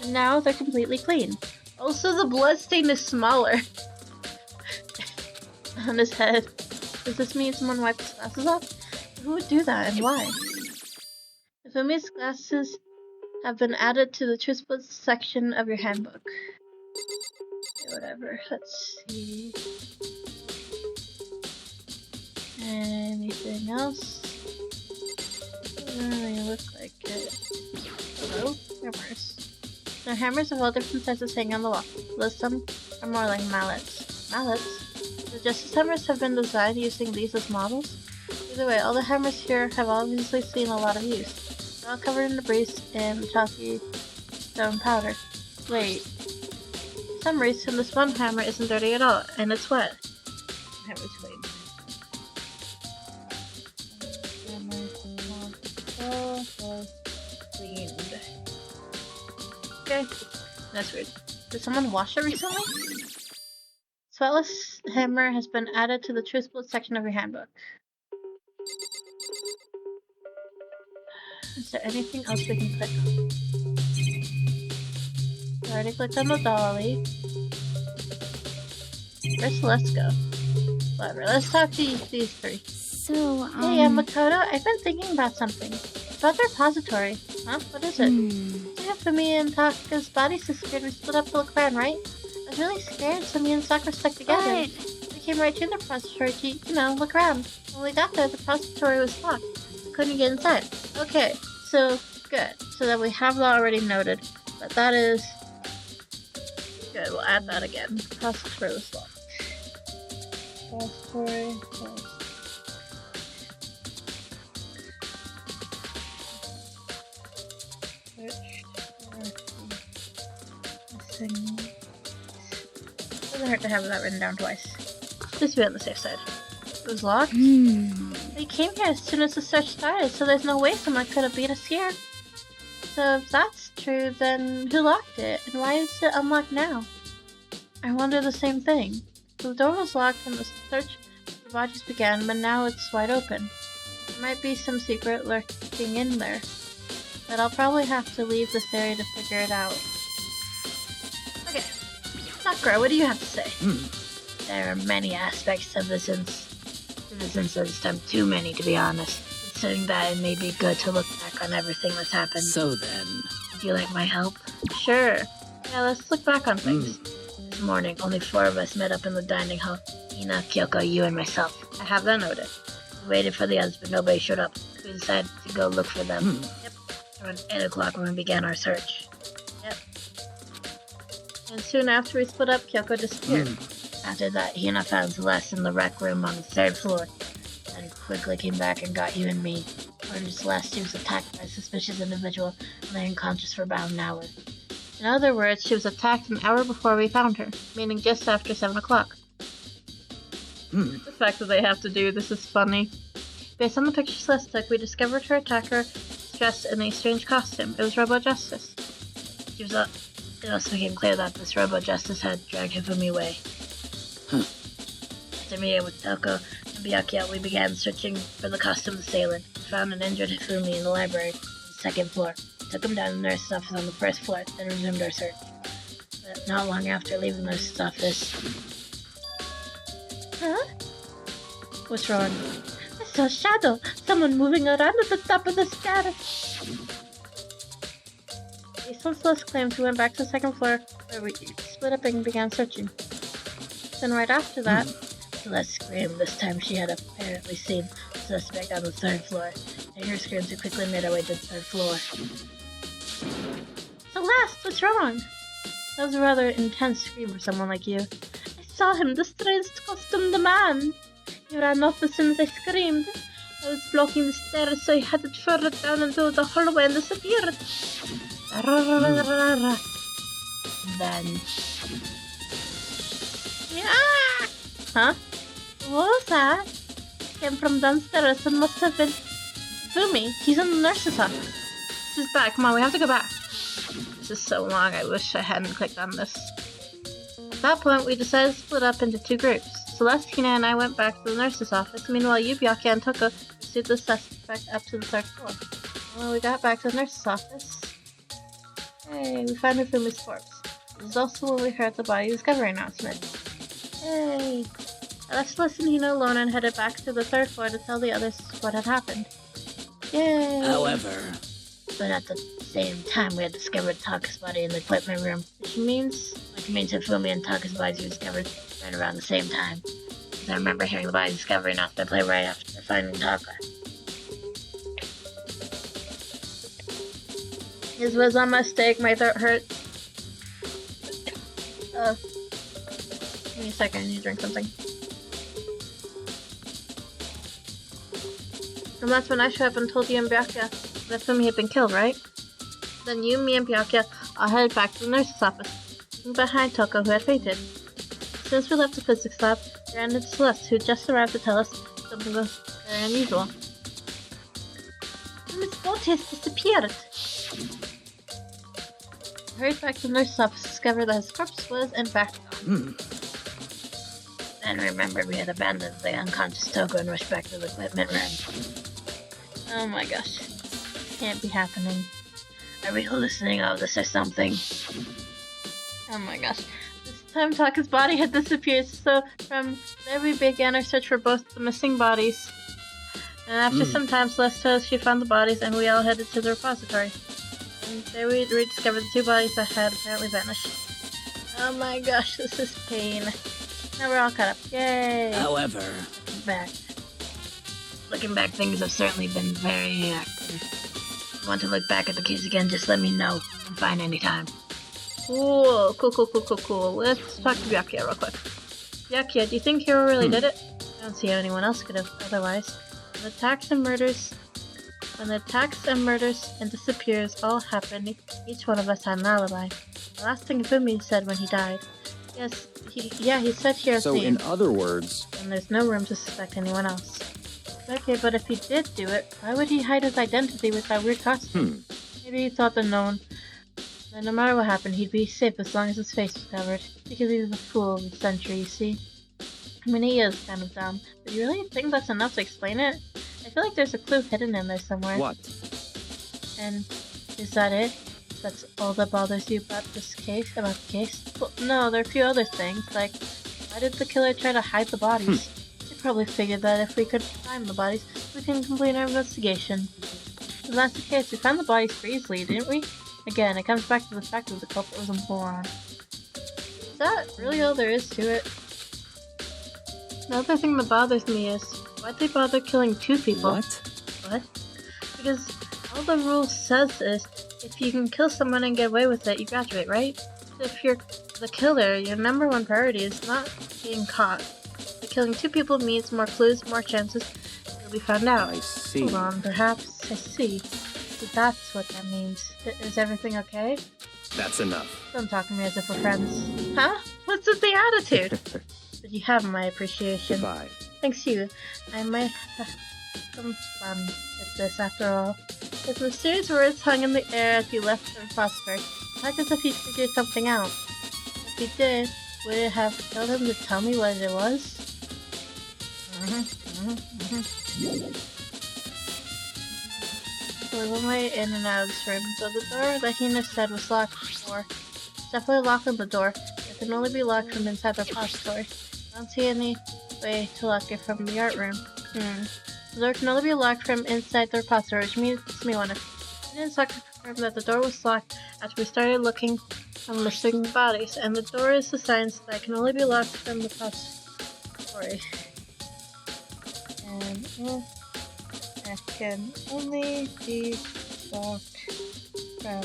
And now they're completely clean. Also, the blood stain is smaller on his head. Does this mean someone wiped his glasses off? Who would do that and why? Hifumi's glasses have been added to the Truth Splits section of your handbook. Okay, whatever. Let's see. Anything else? Doesn't really look like it. Hello? Hammers. There are hammers of all different sizes hanging on the wall. Though some are more like mallets. Mallets? The Justice Hammers have been designed using these as models. Either way, all the hammers here have obviously seen a lot of use. They're all covered in debris and chalky stone powder. Wait. For some reason, this one hammer isn't dirty at all, and it's wet. The hammer's clean. Cleaned. Okay. That's weird. Did someone wash it recently? Sweatless hammer has been added to the Truth Split section of your handbook. Is there anything else we can click on? We already clicked on the dolly. First, let's go. Whatever, let's talk to these three. So, Hey, Makoto, I've been thinking about something. About the repository. Huh? What is it? Hifumi and Taka's bodies disappeared. We split up to look around, right? I was really scared, so me and Sakura stuck together. We came right to the repository to, you know, look around. When we got there, the repository was locked. We couldn't get inside. Okay, so good. So that we have that already noted. But that is good. We'll add that again. The repository was locked. Repository was missing. Doesn't hurt to have that written down twice. Just to be on the safe side. It was locked? They came here as soon as the search started, so there's no way someone could have beat us here. So if that's true, then who locked it? And why is it unlocked now? I wonder the same thing. The door was locked when the search for the bodies began, but now it's wide open. There might be some secret lurking in there. But I'll probably have to leave this area to figure it out. Okay. Sakura, what do you have to say? There are many aspects of this incident. Too many, to be honest. Considering that, it may be good to look back on everything that's happened. So then... Would you like my help? Sure. Yeah, let's look back on things. This morning, only 4 of us met up in the dining hall. Ina, Kyoko, you, and myself. I have that noted. We waited for the others, but nobody showed up. We decided to go look for them. Yep. Around 8 o'clock when we began our search. Yep. And soon after we split up, Kyoko disappeared. After that, Hina found Celeste in the rec room on the 3rd floor, and quickly came back and got you and me. According to Celeste, she was attacked by a suspicious individual and lay unconscious for about an hour. In other words, she was attacked an hour before we found her, meaning just after 7 o'clock. The fact that they have to do this is funny. Based on the picture Celeste took, we discovered her attacker dressed in a strange costume. It was Robo Justice. It also became clear that this Robo Justice had dragged Hifumi away. After meeting with Toko and Byakuya, we began searching for the costumed assailant. We found an injured Hifumi in the library on the 2nd floor. We took him down to the nurse's office on the 1st floor, then resumed our search. But not long after leaving the nurse's office... Huh? What's wrong? I saw a shadow. Someone moving around at the top of the stairs. Based on Celeste's claims, we went back to the 2nd floor, where we split up and began searching. Then right after that, Celeste screamed. This time she had apparently seen the suspect on the 3rd floor. Hearing her screams, we quickly made our way to the 3rd floor. Celeste, what's wrong? That was a rather intense scream for someone like you. I saw him, the strange costumed man. He ran off as soon as I screamed. I was blocking the stairs, so he headed further down into the hallway and disappeared. Then... Yeah! Huh? What was that? It came from downstairs and must have been... Fumi, he's in the nurse's office. This is bad, come on, we have to go back. This is so long, I wish I hadn't clicked on this. At that point, we decided to split up into 2 groups. Celeste, Hina, and I went back to the nurse's office. Meanwhile, you, Byakuya, and Toko pursued the suspect up to the 3rd floor. When we got back to the nurse's office... Hey, we found Hifumi's corpse. This is also when we heard the body discovery announcement. Yay! I left Celeste and Hina alone and headed back to the 3rd floor to tell the others what had happened. Yay! However... But at the same time, we had discovered Taka's body in the equipment room, which means Hifumi and Taka's bodies were discovered right around the same time. Because I remember hearing the body discovery announcement play right after finding Taka. This was a mistake, my throat hurt. Give me a second, I need to drink something. And that's when I showed up and told you and Byakuya that Fumi had been killed, right? Then you, me, and Byakuya all headed back to the nurse's office, leaving behind Toko, who had fainted. Since we left the physics lab, we ran into Celeste, who just arrived to tell us something was very unusual. Fumi's body has disappeared. We hurried back to the nurse's office to discover that his corpse was, in fact, gone. Then remembered we had abandoned the unconscious Toko and rushed back to the equipment room. Oh my gosh. Can't be happening. Are we hallucinating all this or something? Oh my gosh. This time Taka's body had disappeared, so from there we began our search for both the missing bodies. And after some time, Celeste told us she found the bodies and we all headed to the repository. And there we rediscovered the 2 bodies that had apparently vanished. Oh my gosh, this is pain. Now we're all caught up. Yay! However... Looking back, things have certainly been very active. If you want to look back at the case again, just let me know. I'm fine anytime. Cool. Let's talk to Byakuya real quick. Byakuya, do you think Hiro really did it? I don't see how anyone else could have otherwise. When the attacks and murders and disappears all happened, each one of us had an alibi. The last thing Fumi said when he died. Yes, he said Hiro's So name. in other words... And there's no room to suspect anyone else. Okay, but if he did do it, why would he hide his identity with that weird costume? Maybe he thought that no one But no matter what happened, he'd be safe as long as his face was covered. Because he was the fool of the century, you see. I mean, he is kind of dumb. But you really think that's enough to explain it? I feel like there's a clue hidden in there somewhere. What? And is that it? That's all that bothers you about this case? About the case? Well, no, there are a few other things, like, why did the killer try to hide the bodies? They probably figured that if we could find the bodies, we can complete our investigation. If that's the case, we found the bodies pretty easily, didn't we? Again, it comes back to the fact that the culprit was a moron. Is that really all there is to it? The other thing that bothers me is, why'd they bother killing 2 people? What? Because all the rule says is, if you can kill someone and get away with it, you graduate, right? So if you're the killer, your number 1 priority is not being caught. But killing 2 people means more clues, more chances you'll be found out. I see. Hold on, perhaps. I see. So that's what that means. Is everything okay? That's enough. Don't talk to me as if we're friends. Huh? What's with the attitude? But you have my appreciation. Goodbye. Thanks to you. I might have some fun with this after all. His mysterious words hung in the air as he left the repository. Not as if he figured something out. If he did, would it have killed him to tell me what it was? So we went way in and out of this room. So the door that Hina said was locked before. It's definitely locked on the door. It can only be locked from inside the repository. I don't see any way to lock it from the art room. The door can only be locked from inside the repository, which makes me wonder. I didn't confirm that the door was locked after we started looking for missing bodies, and the door is the sign that it can only be locked from the repository. And it can only be locked from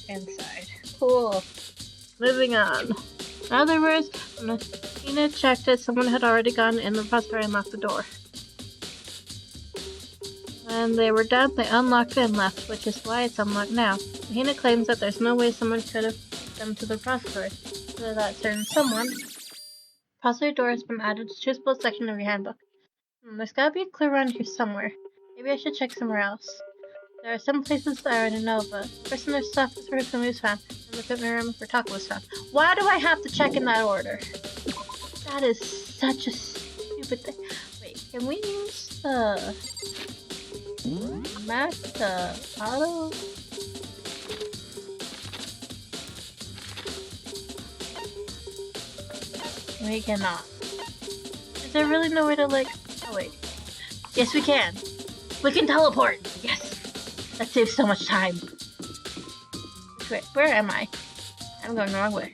inside. Cool. Moving on. In other words, when Hina checked it, someone had already gone in the repository and locked the door. When they were done, they unlocked it and left, which is why it's unlocked now. Hina claims that there's no way someone could have come to the repository, so that certain someone. Repository door has been added to the choosable section of your handbook. There's gotta be a clue around here somewhere. Maybe I should check somewhere else. There are some places that I already know, but first in there's stuff is where Fumi was found, and the fitment room where Taco was found. Why do I have to check in that order? That is such a stupid thing. Wait, can we use the map to auto? We cannot. Is there really no way to oh wait. Yes we can! We can teleport! Yes! That saves so much time. Wait, where am I? I'm going the wrong way.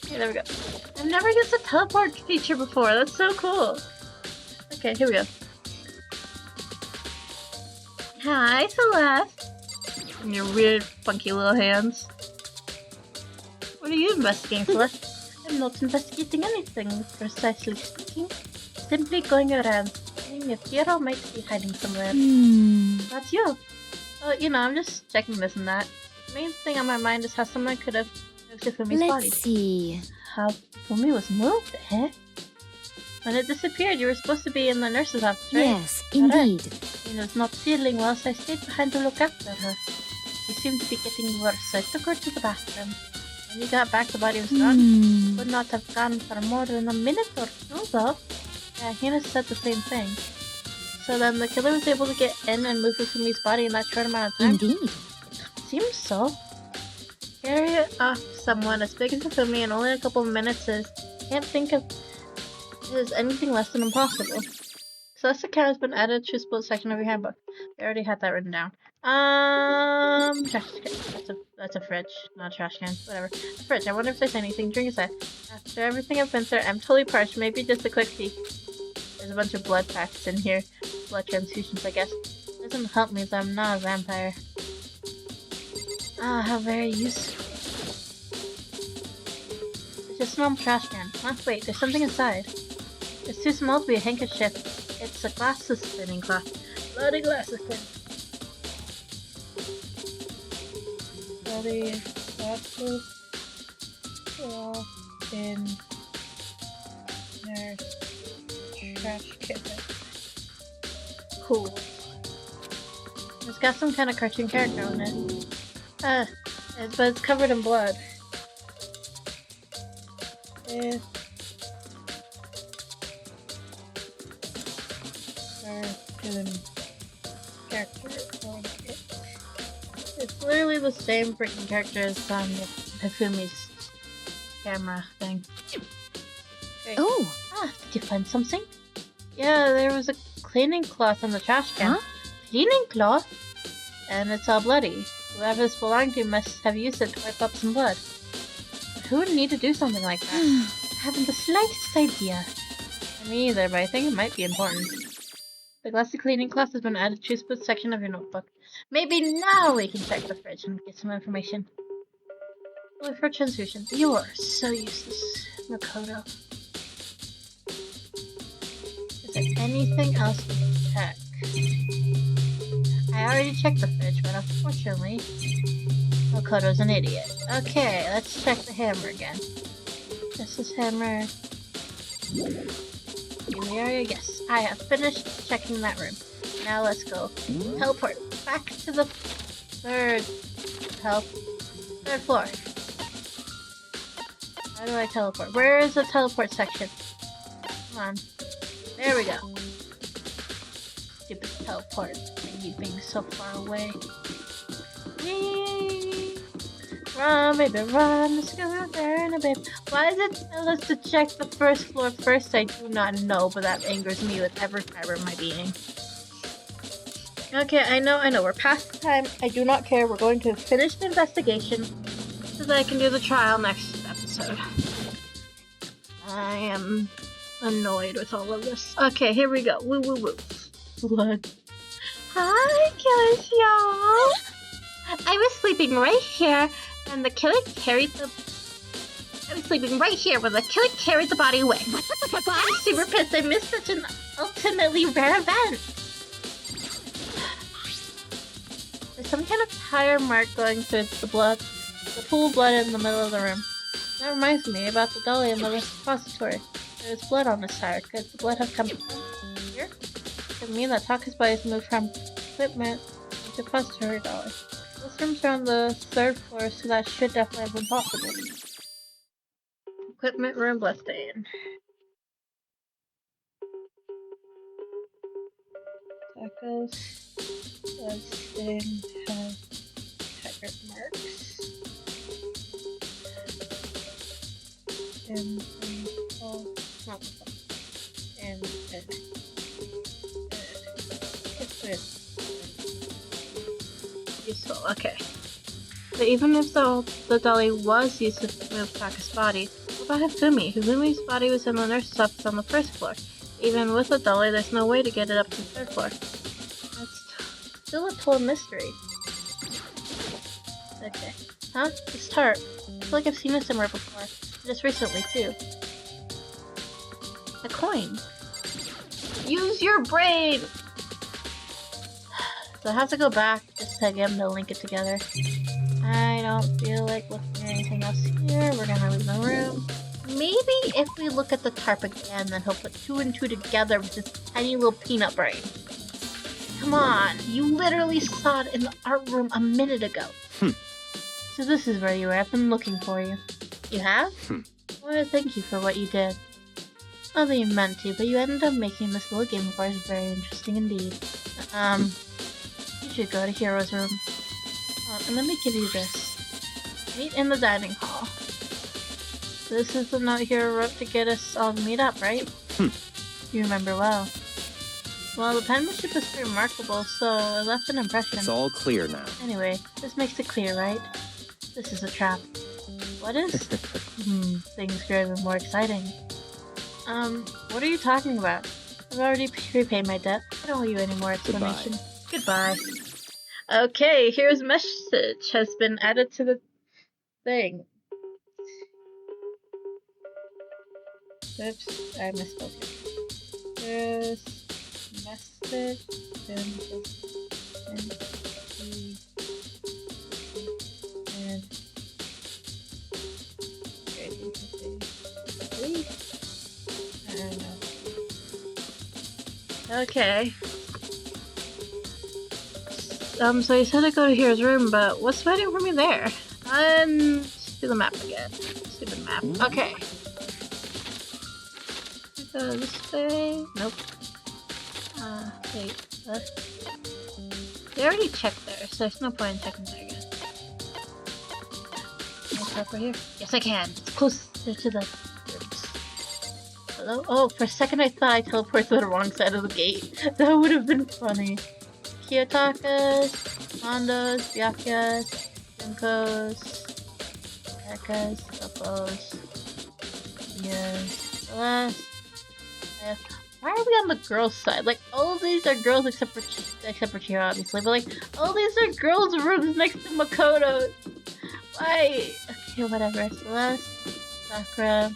Okay, there we go. I've never used the teleport feature before. That's so cool. Okay, here we go. Hi, Celeste. And your weird, funky little hands. What are you investigating, Celeste? I'm not investigating anything, precisely speaking. Simply going around, seeing if Hero might be hiding somewhere. That's you. You know, I'm just checking this and that. The main thing on my mind is how someone could have moved to Fumi's body. Let's see. How Fumi was moved, eh? When it disappeared, you were supposed to be in the nurse's office, right? Yes, indeed. She was not feeling well, so I stayed behind to look after her. She seemed to be getting worse, so I took her to the bathroom. When you got back, the body was gone. Would not have gone for more than a minute or two, though. Yeah, Hina said the same thing. So then the killer was able to get in and move Fumi's body in that short amount of time? Indeed. Seems so. Carry off someone as big as Fumi in only a couple of minutes can't think of is anything less than impossible. Celeste account has been added to a split section of your handbook. We already had that written down. Trash can. That's a fridge, not a trash can. Whatever. Fridge. I wonder if there's anything. Drink a sec. After everything I've been through, I'm totally parched. Maybe just a quick tea. There's a bunch of blood packs in here. Blood transfusions, I guess. Doesn't help me that I'm not a vampire. Ah, how very useful. It's just a normal trash can. Huh? Wait, there's something inside. It's too small to be a handkerchief. It's a glasses cleaning cloth. Bloody glasses cleaning. Bloody glasses cloth in their trash can. Cool. It's got some kind of cartoon character on it. But it's covered in blood. Cartoon character on it. It's literally the same freaking character as Hifumi's camera thing. Great. Oh! Did you find something? Yeah, there was a cleaning cloth in the trash can. Huh? Cleaning cloth? And it's all bloody. Whoever this belonged to must have used it to wipe up some blood. But who would need to do something like that? I haven't the slightest idea. Me either, but I think it might be important. The glassy cleaning cloth has been added to a split section of your notebook. Maybe now we can check the fridge and get some information. Only for transfusion. You are so useless, Makoto. Is there anything else to check? I already checked the fridge, but unfortunately, Makoto's an idiot. Okay, let's check the hammer again. This is hammer. In the area, yes. I have finished checking that room. Now let's go. Teleport back to the third floor. How do I teleport? Where is the teleport section? Come on. There we go. Stupid teleport. You being so far away. Yay! Run, baby, run. Let's go there in a bit. Why does it tell us to check the first floor first? I do not know, but that angers me with every fiber of my being. Okay, I know. We're past the time. I do not care. We're going to finish the investigation so that I can do the trial next episode. I am annoyed with all of this. Okay, here we go. Woo, woo, woo. Blood. Hi, killers, y'all. I was sleeping right here when the killer carried the... I was sleeping right here when the killer carried the body away. I'm super pissed I missed such an ultimately rare event. There's some kind of tire mark going through the blood. The pool of blood in the middle of the room. That reminds me about the dolly in the repository. There's blood on this tire. Could the blood have come from here? Could mean that Taka's body has moved from equipment to repository dolly. Those rooms are on the third floor, so that should definitely have been possible. Equipment room bloodstain. Taka's bloodstain has tiger marks. And not the phone. And useful. Okay. But even if the dolly was used to move Taka's body, what about Hifumi? Hifumi's body was in the nurse's office on the first floor. Even with the dolly, there's no way to get it up to the third floor. That's still a total mystery. Okay. Huh? This tart. I feel like I've seen this somewhere before. Just recently, too. A coin. Use your brain! So I have to go back just to get him to link it together. I don't feel like looking at anything else here. We're gonna leave the room. Maybe if we look at the tarp again, then he'll put 2 and 2 together with his tiny little peanut brain. Come on, you literally saw it in the art room a minute ago. So this is where you were. I've been looking for you. You have? Well, thank you for what you did. Not that you meant to, but you ended up making this little game of ours very interesting indeed. You should go to Hero's room. Oh, and let me give you this. Meet in the dining hall. This is the note Hero wrote to get us all to meet up, right? You remember well. Well, the penmanship is pretty remarkable, so it left an impression. It's all clear now. Anyway, this makes it clear, right? This is a trap. What is? Things grew even more exciting. What are you talking about? I've already repaid my debt. I don't owe you any more explanation. Goodbye. Okay, here's a message has been added to the thing. Oops, I misspoke it. There's message Okay. So you said to go to Hero's room, but what's waiting for me there? Let's do the map again. Stupid map. Okay. Go this way. Nope. Wait. They already checked there, so there's no point in checking there again. Can I teleport here? Yes, I can. It's closer to the rooms. Hello? Oh, for a second I thought I teleported to the wrong side of the gate. That would have been funny. Kiyotakas, Mondos, Byakuya's, Junkos, Ekkas, Toppos, Celeste. Why are we on the girls' side? Like, all of these are girls except for Chihiro, obviously, but like, all these are girls' rooms next to Makoto. Why? Okay, whatever. Celeste, Sakura,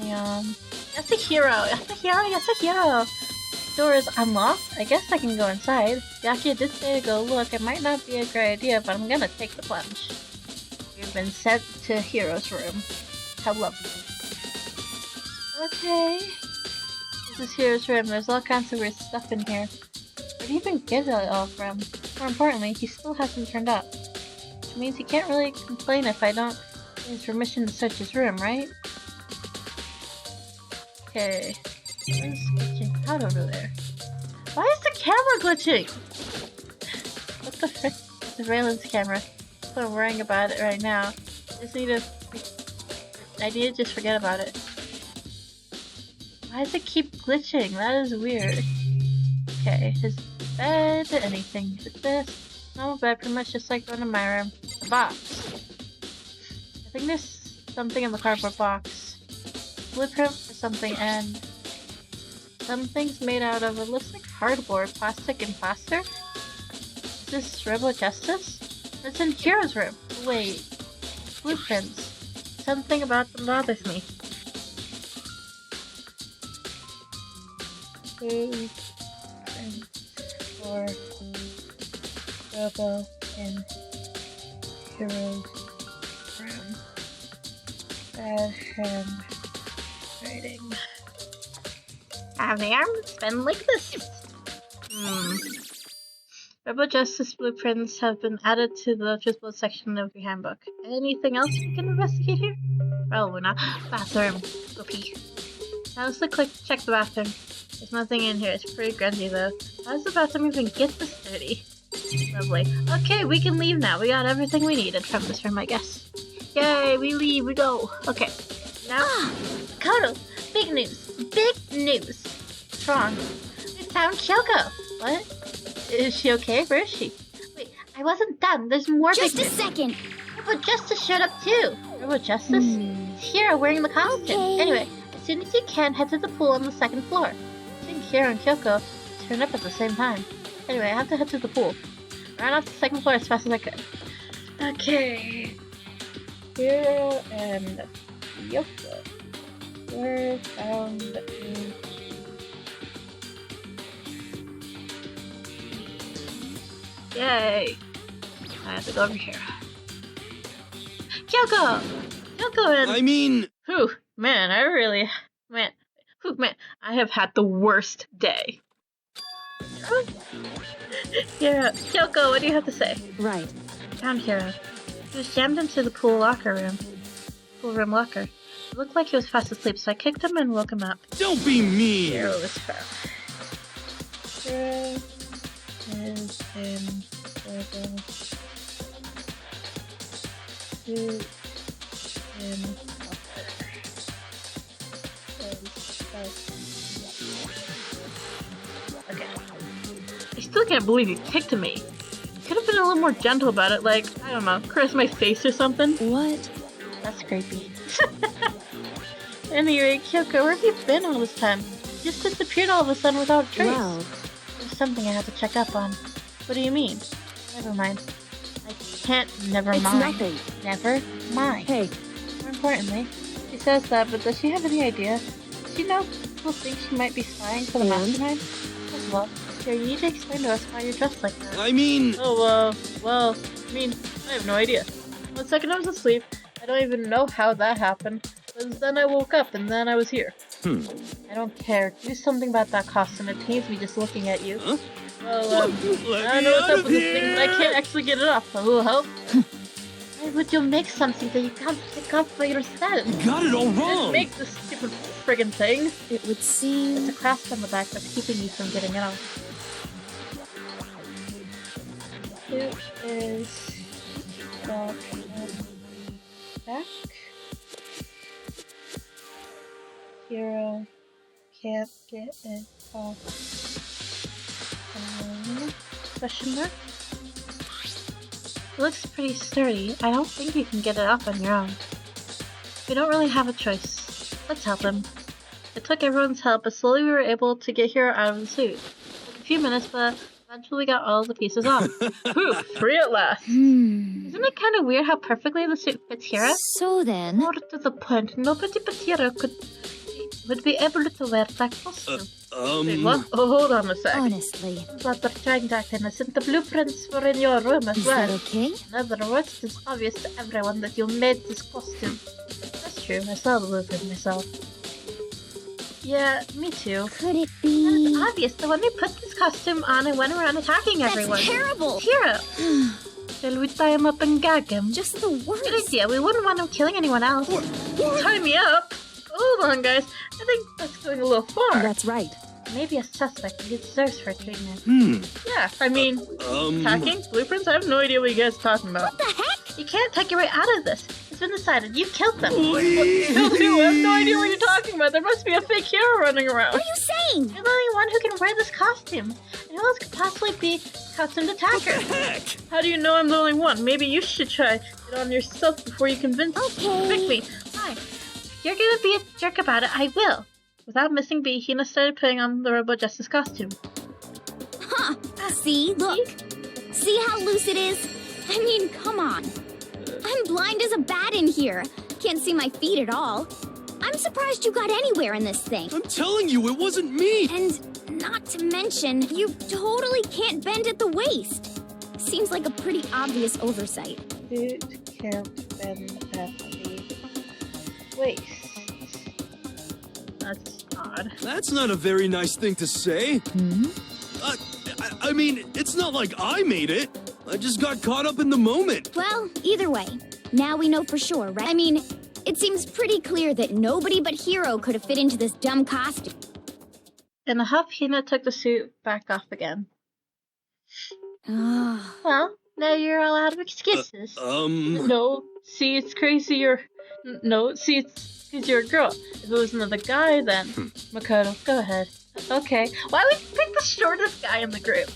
Leon, Yasuhiro. Door is unlocked. I guess I can go inside. Byakuya did say to go look. It might not be a great idea, but I'm gonna take the plunge. You've been sent to Hiro's room. How lovely. Okay. This is Hiro's room. There's all kinds of weird stuff in here. Where do you even get it all from? More importantly, he still hasn't turned up. Which means he can't really complain if I don't give his permission to search his room, right? Okay. What is glitching out over there? Why is the camera glitching? What the frick? It's the Raylan's camera. That's what I'm worrying about it right now. I need to just forget about it. Why does it keep glitching? That is weird. Okay, his bed, anything with this. Normal bed, pretty much just like going to my room. A box. I think there's something in the cardboard box. Blueprint for something, and something's made out of, it looks like cardboard, plastic, and plaster. Is this Rebel Justice? It's in Kira's room. Wait. Blueprints. Something about them bothers me. Blueprints for Rebel in Kira's room. Bad handwriting. Have the arms been like this? Rebel Justice blueprints have been added to the visible section of your handbook. Anything else we can investigate here? Probably not. Bathroom. Go pee. Now let's check the bathroom. There's nothing in here. It's pretty grungy though. How does the bathroom even get this dirty? Lovely. Okay, we can leave now. We got everything we needed from this room, I guess. Yay, we leave, we go. Okay. Now, Koto, big news. Big news. What's wrong? We found Kyoko. What? Is she okay? Where is she? Wait, I wasn't done. There's more big news. Just a second. Rebel Justice showed up too. Rebel Justice? Hiro wearing the costume. Okay. Anyway, as soon as you can, head to the pool on the second floor. I think Hiro and Kyoko turned up at the same time. Anyway, I have to head to the pool. Ran off the second floor as fast as I could. Okay. Hiro and Kyoko were found in... Yay! I have to go over here. Kyoko! Kyoko and... Whew, man, I have had the worst day. Yeah, Kyoko, what do you have to say? Right. Found Hiro. He was jammed into the pool room locker. It looked like he was fast asleep, so I kicked him and woke him up. Don't be mean! Hiro was found. Hiro is in the suit in okay. I still can't believe you kicked me. Could have been a little more gentle about it, like, I don't know, caress my face or something. What? That's creepy. Anyway, Kyoko, where have you been all this time? You just disappeared all of a sudden without a trace. Wow. There's something I have to check up on. What do you mean? Never mind. I can't never It's mind. nothing. Never mind. Hey, More importantly, she says that, but does she have any idea? Does she know people think she might be spying for the And? mastermind? First of all, here, you need to explain to us why you're dressed like that. I have no idea. One second I was asleep. I don't even know how that happened. But then I woke up and then I was here. I don't care. Do something about that costume. It pains me just looking at you. Huh? Well, I don't know what's up with this thing, but I can't actually get it off. A little help? Why would you make something that you can't pick up by yourself? You got it all wrong! Just make this stupid friggin' thing. It would seem... It's a clasp on the back that's keeping you from getting it off. Here is the back. Hero can't get it off. Question mark? It looks pretty sturdy. I don't think you can get it off on your own. We don't really have a choice. Let's help him. It took everyone's help, but slowly we were able to get Hero out of the suit. It took a few minutes, but eventually we got all the pieces off. Poof! Free at last! Isn't it kind of weird how perfectly the suit fits Hero? So then... More to the point, nobody but Hero would be able to wear that costume. Wait, what? Oh, hold on a sec. Honestly. But they're trying to act innocent. The blueprints were in your room as well. Is that okay? In other words, it's obvious to everyone that you made this costume. That's true, I saw the blueprint myself. Yeah, me too. Could it And be... it's obvious that when we put this costume on and went around attacking everyone. That's terrible! Hero! Shall we tie him up and gag him? Just the worst. Good idea, we wouldn't want him killing anyone else. What? Tie me up? Hold on, guys. I think that's going a little far. That's right. Maybe a suspect who deserves for treatment. Yeah, I mean, Um... attacking? Blueprints? I have no idea what you guys are talking about. What the heck? You can't take your way out of this. It's been decided. You killed them. Please. Killed who? I have no idea what you're talking about. There must be a fake hero running around. What are you saying? You're the only one who can wear this costume. And who else could possibly be costumed attacker? What the heck? How do you know I'm the only one? Maybe you should try it on yourself before you convince me. Fine. If you're gonna be a jerk about it, I will. Without missing beat, Hina started putting on the Robo Justice costume. Huh. See? Look. See how loose it is? I mean, come on. I'm blind as a bat in here. Can't see my feet at all. I'm surprised you got anywhere in this thing. I'm telling you, it wasn't me! And not to mention, you totally can't bend at the waist. Seems like a pretty obvious oversight. Dude can't bend at the waist. That's odd. That's not a very nice thing to say. I mean, it's not like I made it. I just got caught up in the moment. Well, either way, now we know for sure, right? I mean, it seems pretty clear that nobody but Hero could have fit into this dumb costume. In a huff, Hina took the suit back off again. Well, now you're all out of excuses. No, see, it's crazy No, see, it's because you're a girl. If it was another guy, then... Makoto, go ahead. Okay. Why would you pick the shortest guy in the group?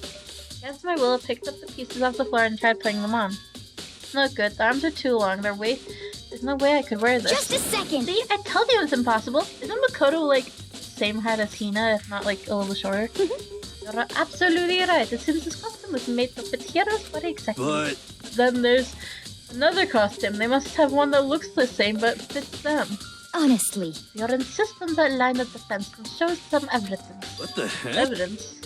Against my will, I picked up the pieces off the floor and tried putting them on. It's no good. The arms are too long. There's no way I could wear this. Just a second! See, I told you it was impossible. Isn't Makoto, like, same height as Hina, if not, like, a little shorter? You're absolutely right. It seems this costume was made to fit Hiro's body exactly. But... Then there's another costume. They must have one that looks the same but fits them. Honestly. Your insistence on that line of defense shows some evidence. What the heck? Evidence?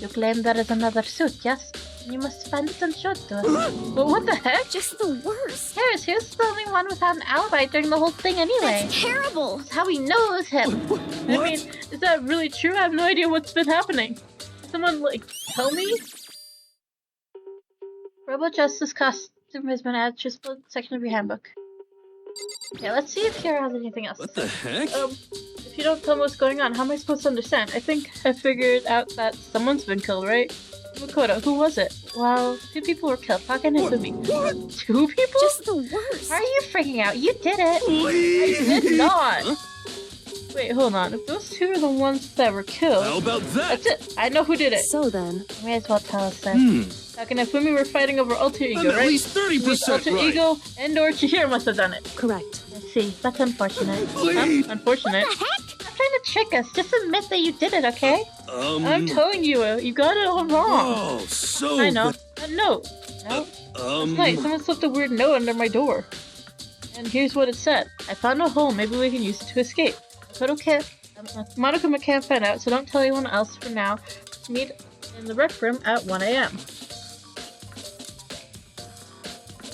You claim there is another suit, yes? You must find it and show it to us. But what the heck? Just the worst. Here's the only one without an alibi during the whole thing anyway. That's terrible. That's how we know it was him. What? I mean, is that really true? I have no idea what's been happening. Someone, like, tell me? Robo Justice costume has been added to the section of your handbook. Okay, let's see if Hero has anything else. What the heck? If you don't tell me what's going on, how am I supposed to understand? I think I figured out that someone's been killed, right? Makoto, who was it? Well, 2 people were killed. How can it be? What? 2 people? Just the worst. Why are you freaking out? You did it! Please. I did not! Huh? Wait, hold on. If those 2 are the ones that were killed... How about that? That's it! I know who did it! So then... You may as well tell us then. Talking and Fumi were fighting over alter ego, I'm at right? least 30% Alter right. ego and or Chihiro must have done it. Correct. I see. That's unfortunate. Please. Huh? Unfortunate. What the heck? I'm trying to trick us. Just admit that you did it, okay? I'm I'm telling you, you got it all wrong. Oh, so... I know. A note. No? Last night, someone slipped a weird note under my door. And here's what it said. I found a hole. Maybe we can use it to escape. Monokuma can't find out, so don't tell anyone else for now. Meet in the rec room at 1 a.m.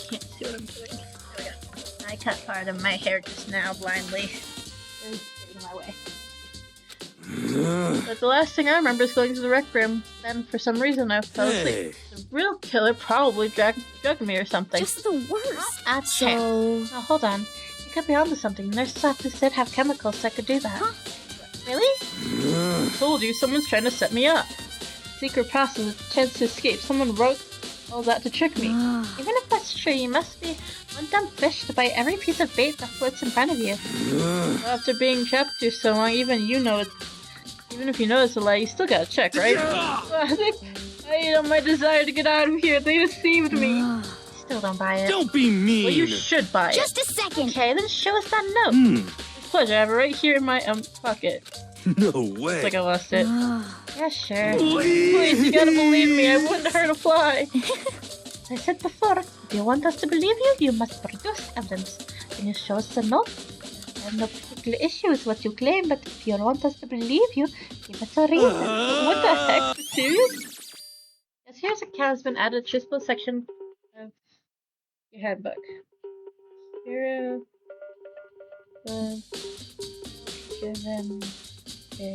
Can't see what I'm doing. There we go. I cut part of my hair just now blindly. It's getting in my way. But the last thing I remember is going to the rec room. Then, for some reason, I fell asleep. The real killer probably drugged me or something. Just the worst. So... Oh, hold on. You could be onto something. Nurses office did have chemicals that could do that. Huh? Really? I told you, someone's trying to set me up. Secret passes, a chance to escape. Someone wrote all that to trick me. Even if that's true, you must be one dumb fish to bite every piece of bait that floats in front of you. Well, after being trapped here so long, even if you know it's a lie, you still gotta check, right? My desire to get out of here. They deceived me. Still don't buy it. Don't be mean. Well, you should buy it. Just a second. Okay, then show us that note. With pleasure. I have it right here in my pocket. No way. Looks like I lost it. Yeah, sure. Please, you gotta believe me. I wouldn't hurt a fly. As I said before, if you want us to believe you, you must produce evidence. Can you show us the note? I have no particular issue with what you claim, but if you want us to believe you, give us a reason. What the heck? Serious? Yes, here's a count has been added to the section of your handbook. Hero was given a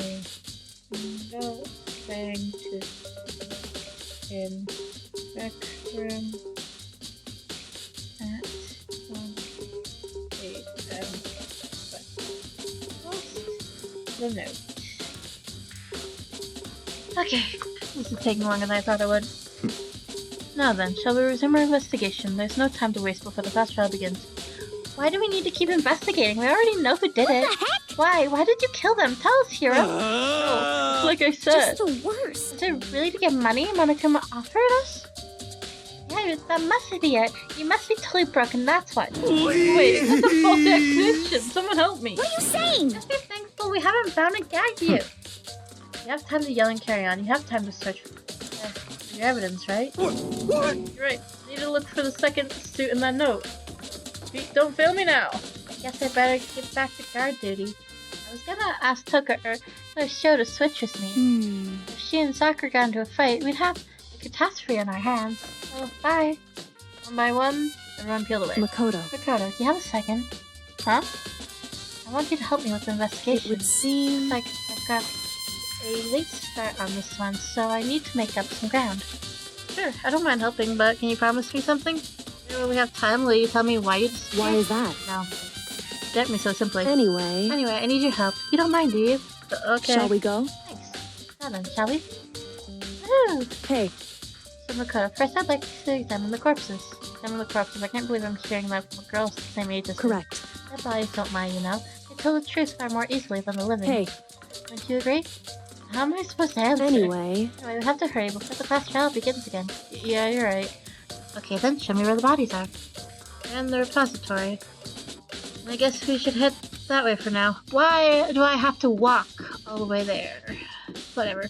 note saying to in rec room at 1 a.m. but lost the note. Okay, this is taking longer than I thought it would. Now then, shall we resume our investigation? There's no time to waste before the class trial begins. Why do we need to keep investigating? We already know who did it. What the heck? Why? Why did you kill them? Tell us, Hero. Oh, like I said. Just the worst. Is it really to get money Monokuma offered us? Yeah, that must be it. You must be totally broken, that's what. Wait, that's a false accusation. Someone help me. What are you saying? Just be thankful we haven't found and gagged you. You have time to yell and carry on. You have time to search for your evidence, right? What? You're right. Need to look for the second suit in that note. Don't fail me now. Guess I better get back to guard duty. I was gonna ask Tucker or Sho to switch with me. If she and Sakura got into a fight, we'd have a catastrophe on our hands. So, bye. One by one, everyone peeled away. Makoto, do you have a second? Huh? I want you to help me with the investigation. It would seem like I've got a late start on this one, so I need to make up some ground. Sure, I don't mind helping, but can you promise me something? When we have time, will you tell me why you just... Why is that? No. Get me so simply. Anyway, I need your help. You don't mind, do you? Okay. Shall we go? Thanks. Now then, shall we? Woo! Hey. So, Makoto, first I'd like to examine the corpses. I can't believe I'm hearing that from a girl the same age as me. Correct. Their bodies don't lie, you know. They tell the truth far more easily than the living. Hey. Don't you agree? How am I supposed to answer? Anyway, we have to hurry before the class trial begins again. Yeah, you're right. Okay, then show me where the bodies are. They're in the repository. I guess we should head that way for now. Why do I have to walk all the way there? Whatever.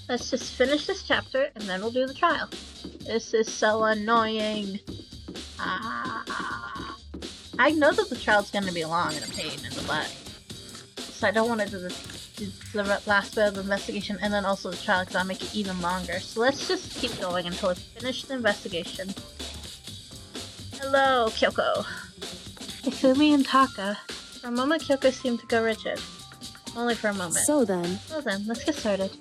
Let's just finish this chapter and then we'll do the trial. This is so annoying. I know that the trial's going to be long and a pain in the butt. So I don't want to do the last bit of the investigation and then also the trial because I'll make it even longer. So let's just keep going until we finish the investigation. Hello, Kyoko. Ifumi and Taka. For a moment, Kyoko seemed to go rigid. Only for a moment. So then, let's get started.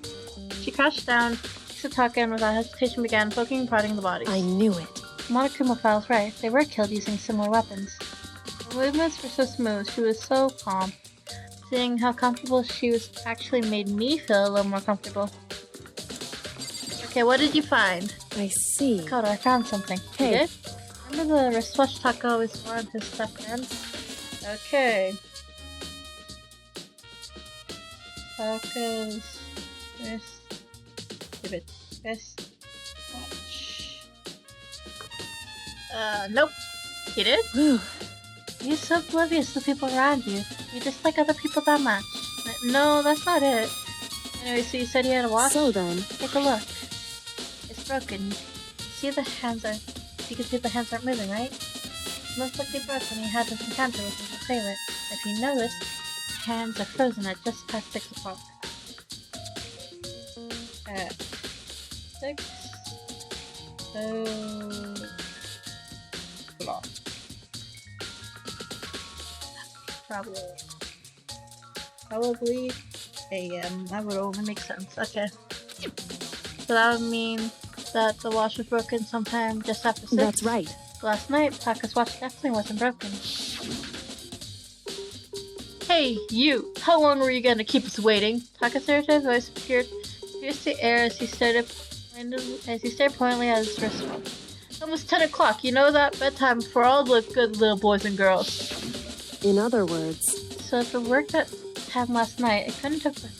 She crouched down, next to Taka, and without hesitation began poking and prodding the bodies. I knew it. Monokuma felt right. They were killed using similar weapons. Her movements were so smooth. She was so calm. Seeing how comfortable she was actually made me feel a little more comfortable. Okay, what did you find? I see. Makoto, I found something. Hey. You did? Remember the wristwatch Taka always wore on his left hand? Okay. Taka's wristwatch. Nope. You did? Whew. You're so oblivious to people around you. You just like other people that much. No, that's not it. Anyway, so you said you had a watch? So then, Take a look. It's broken. You can see the hands aren't moving, right? It must look like broken when you had this encounter with his assailant. If you notice, the hands are frozen at just past 6 o'clock. At 6 o'clock. Probably a.m. That would only make sense. Okay. So that would mean that the watch was broken sometime just after 6? That's right. Last night, Taka's watch definitely wasn't broken. Hey, you! How long were you gonna keep us waiting? Taka's irritated voice pierced the air as he stared pointedly at his wristwatch. It's almost 10 o'clock. You know that? Bedtime for all the good little boys and girls. In other words... So the work that happened last night, it couldn't have been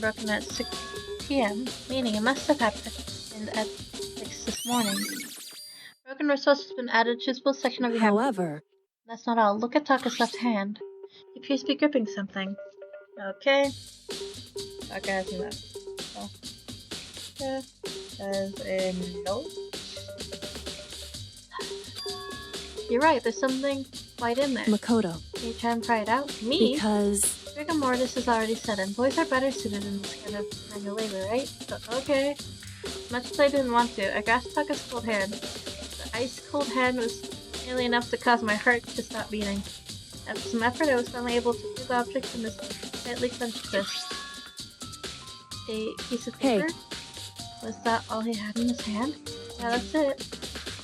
broken at 6 p.m., meaning it must have happened at 6 this morning. Broken wristwatch has been added to the section of your hand. However... That's not all. Look at Taka's left hand. He appears to be gripping something. Okay. Taka has a note. Oh. There's a note. You're right, there's something white in there. Makoto. Can you try and pry it out? Me? Because... rigor mortis is already set in. Boys are better suited in this kind of manual labor, right? So, okay. As much as I didn't want to, I grasped Taka's cold hand. The ice-cold hand was nearly enough to cause my heart to stop beating. After some effort, I was finally able to free the object from his tightly clenched fist. A piece of paper? Hey. Was that all he had in his hand? Yeah, that's it.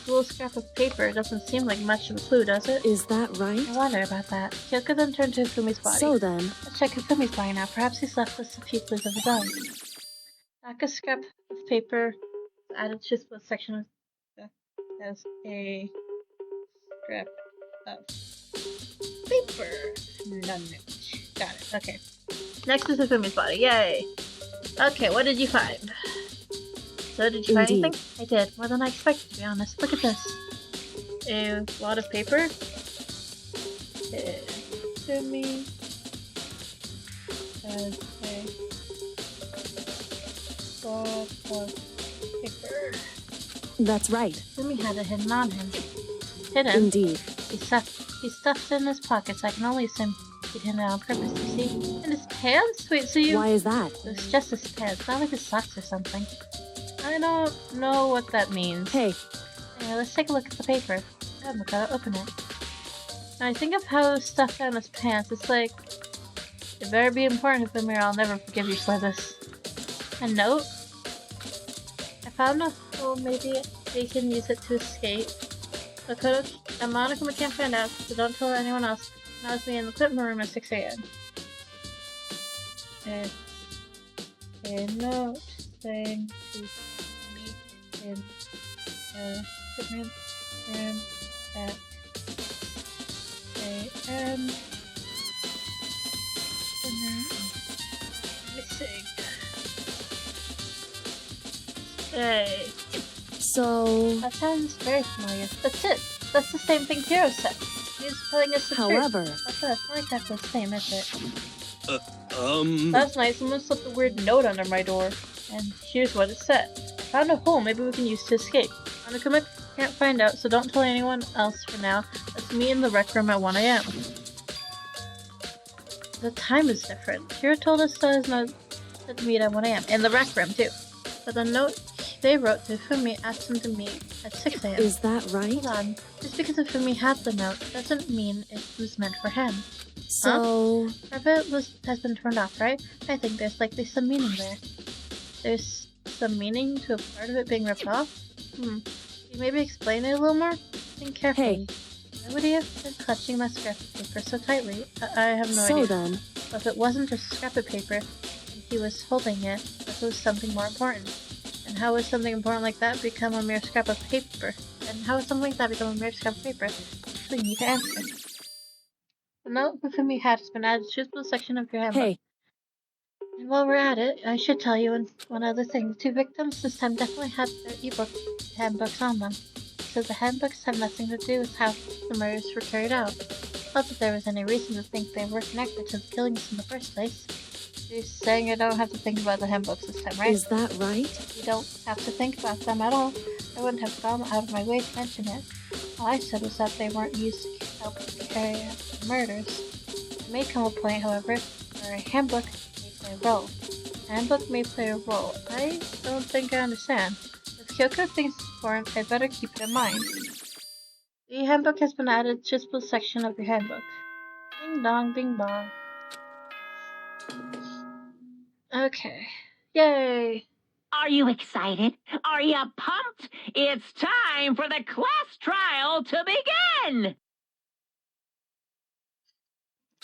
A little scrap of paper doesn't seem like much of a clue, does it? Is that right? I wonder about that. Kyoko then turned to Fumi's body. So then... Let's check Fumi's body now. Perhaps he's left us a few clues of his own. Taka's scrap of paper added to the section of as a scrap of paper. None. Got it. Okay. Next is Fumi's body. Yay! Okay, what did you find? So, did you find anything? I did. More than I expected, to be honest. Look at this. A lot of paper. Fumi has a lot of paper. That's right. Fumi had it hidden on him. Hidden? Indeed. He stuffed it in his pockets. I can only assume he'd hidden it on purpose, you see? In his pants? Wait, so you... Why is that? It's just his pants, not like his socks or something. I don't know what that means. Hey. Anyway, let's take a look at the paper. Oh, we gotta open it. Now, I think of how stuffed down his pants. It's like, it better be important if Amir, I'll never forgive you for this. A note? I found a hole, maybe they can use it to escape. Monica can't find out, so don't tell anyone else. That was me in the equipment room at 6 a.m. A note saying to meet in the equipment room at 6 a.m. Missing. Hey. So... That sounds very familiar. That's it. That's the same thing Hiro said. He was telling us the However... truth. That's not exactly the same, is it? Um... Last night, someone slipped a weird note under my door. And here's what it said. I found a hole maybe we can use to escape. Monica can't find out, so don't tell anyone else for now. Let's meet in the rec room at 1 a.m. The time is different. Hiro told us that to meet at 1 a.m. in the rec room, too. But the note they wrote to Fumi asked him to meet at 6 a.m. Is that right? Hold on. Just because Fumi had the note doesn't mean it was meant for him. So... Huh? Rabbit has been turned off, right? I think there's likely some meaning there. There's some meaning to a part of it being ripped off? Can you maybe explain it a little more? Think carefully. Hey. Why would he have been clutching my scrap of paper so tightly? I have no idea. So then... But if it wasn't just a scrap of paper, and he was holding it, that was something more important. And how would something important like that become a mere scrap of paper? And how would something like that become a mere scrap of paper? We need to answer. The note with Fumi had has been added to the section of your handbook. Hey. And while we're at it, I should tell you one other thing. The two victims this time definitely had their ebook handbooks on them. So the handbooks have nothing to do with how the murders were carried out. Not that there was any reason to think they were connected to the killings in the first place. You're saying I don't have to think about the handbooks this time, right? Is that right? You don't have to think about them at all. I wouldn't have gone out of my way to mention it. All I said was that they weren't used to help carry out the murders. There may come a point, however, where a handbook may play a role. A handbook may play a role. I don't think I understand. If Kyoko thinks it's important, I'd better keep it in mind. The handbook has been added to the section of your handbook. Ding dong, bing bong. Okay. Yay! Are you excited? Are you pumped? It's time for the class trial to begin!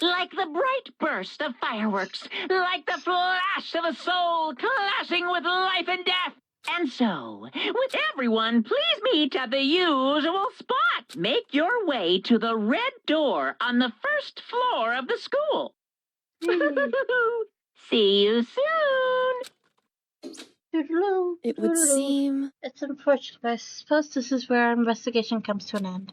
Like the bright burst of fireworks, like the flash of a soul clashing with life and death. And so, with everyone, please meet at the usual spot. Make your way to the red door on the first floor of the school. See you soon. It would seem... It's unfortunate, but I suppose this is where our investigation comes to an end.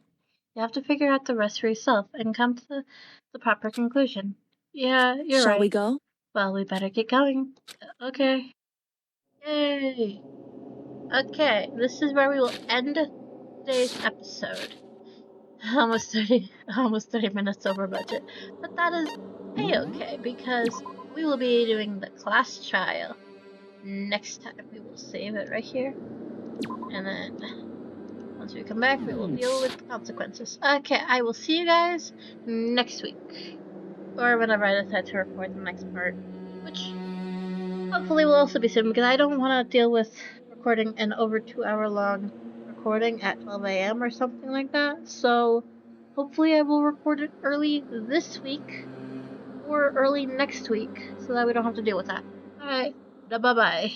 You have to figure out the rest for yourself and come to the proper conclusion. Yeah, you're right. Shall we go? Well, we better get going. Okay. Yay! Okay, this is where we will end today's episode. Almost 30 minutes over budget. But that is a-okay, because we will be doing the class trial next time. We will save it right here. And then, once we come back, we will deal with the consequences. Okay, I will see you guys next week. Or whenever I decide to record the next part. Which, hopefully will also be soon, because I don't want to deal with recording an over 2 hour long recording at 12 a.m. or something like that. So, hopefully I will record it early this week or early next week so that we don't have to deal with that. Alright, bye-bye.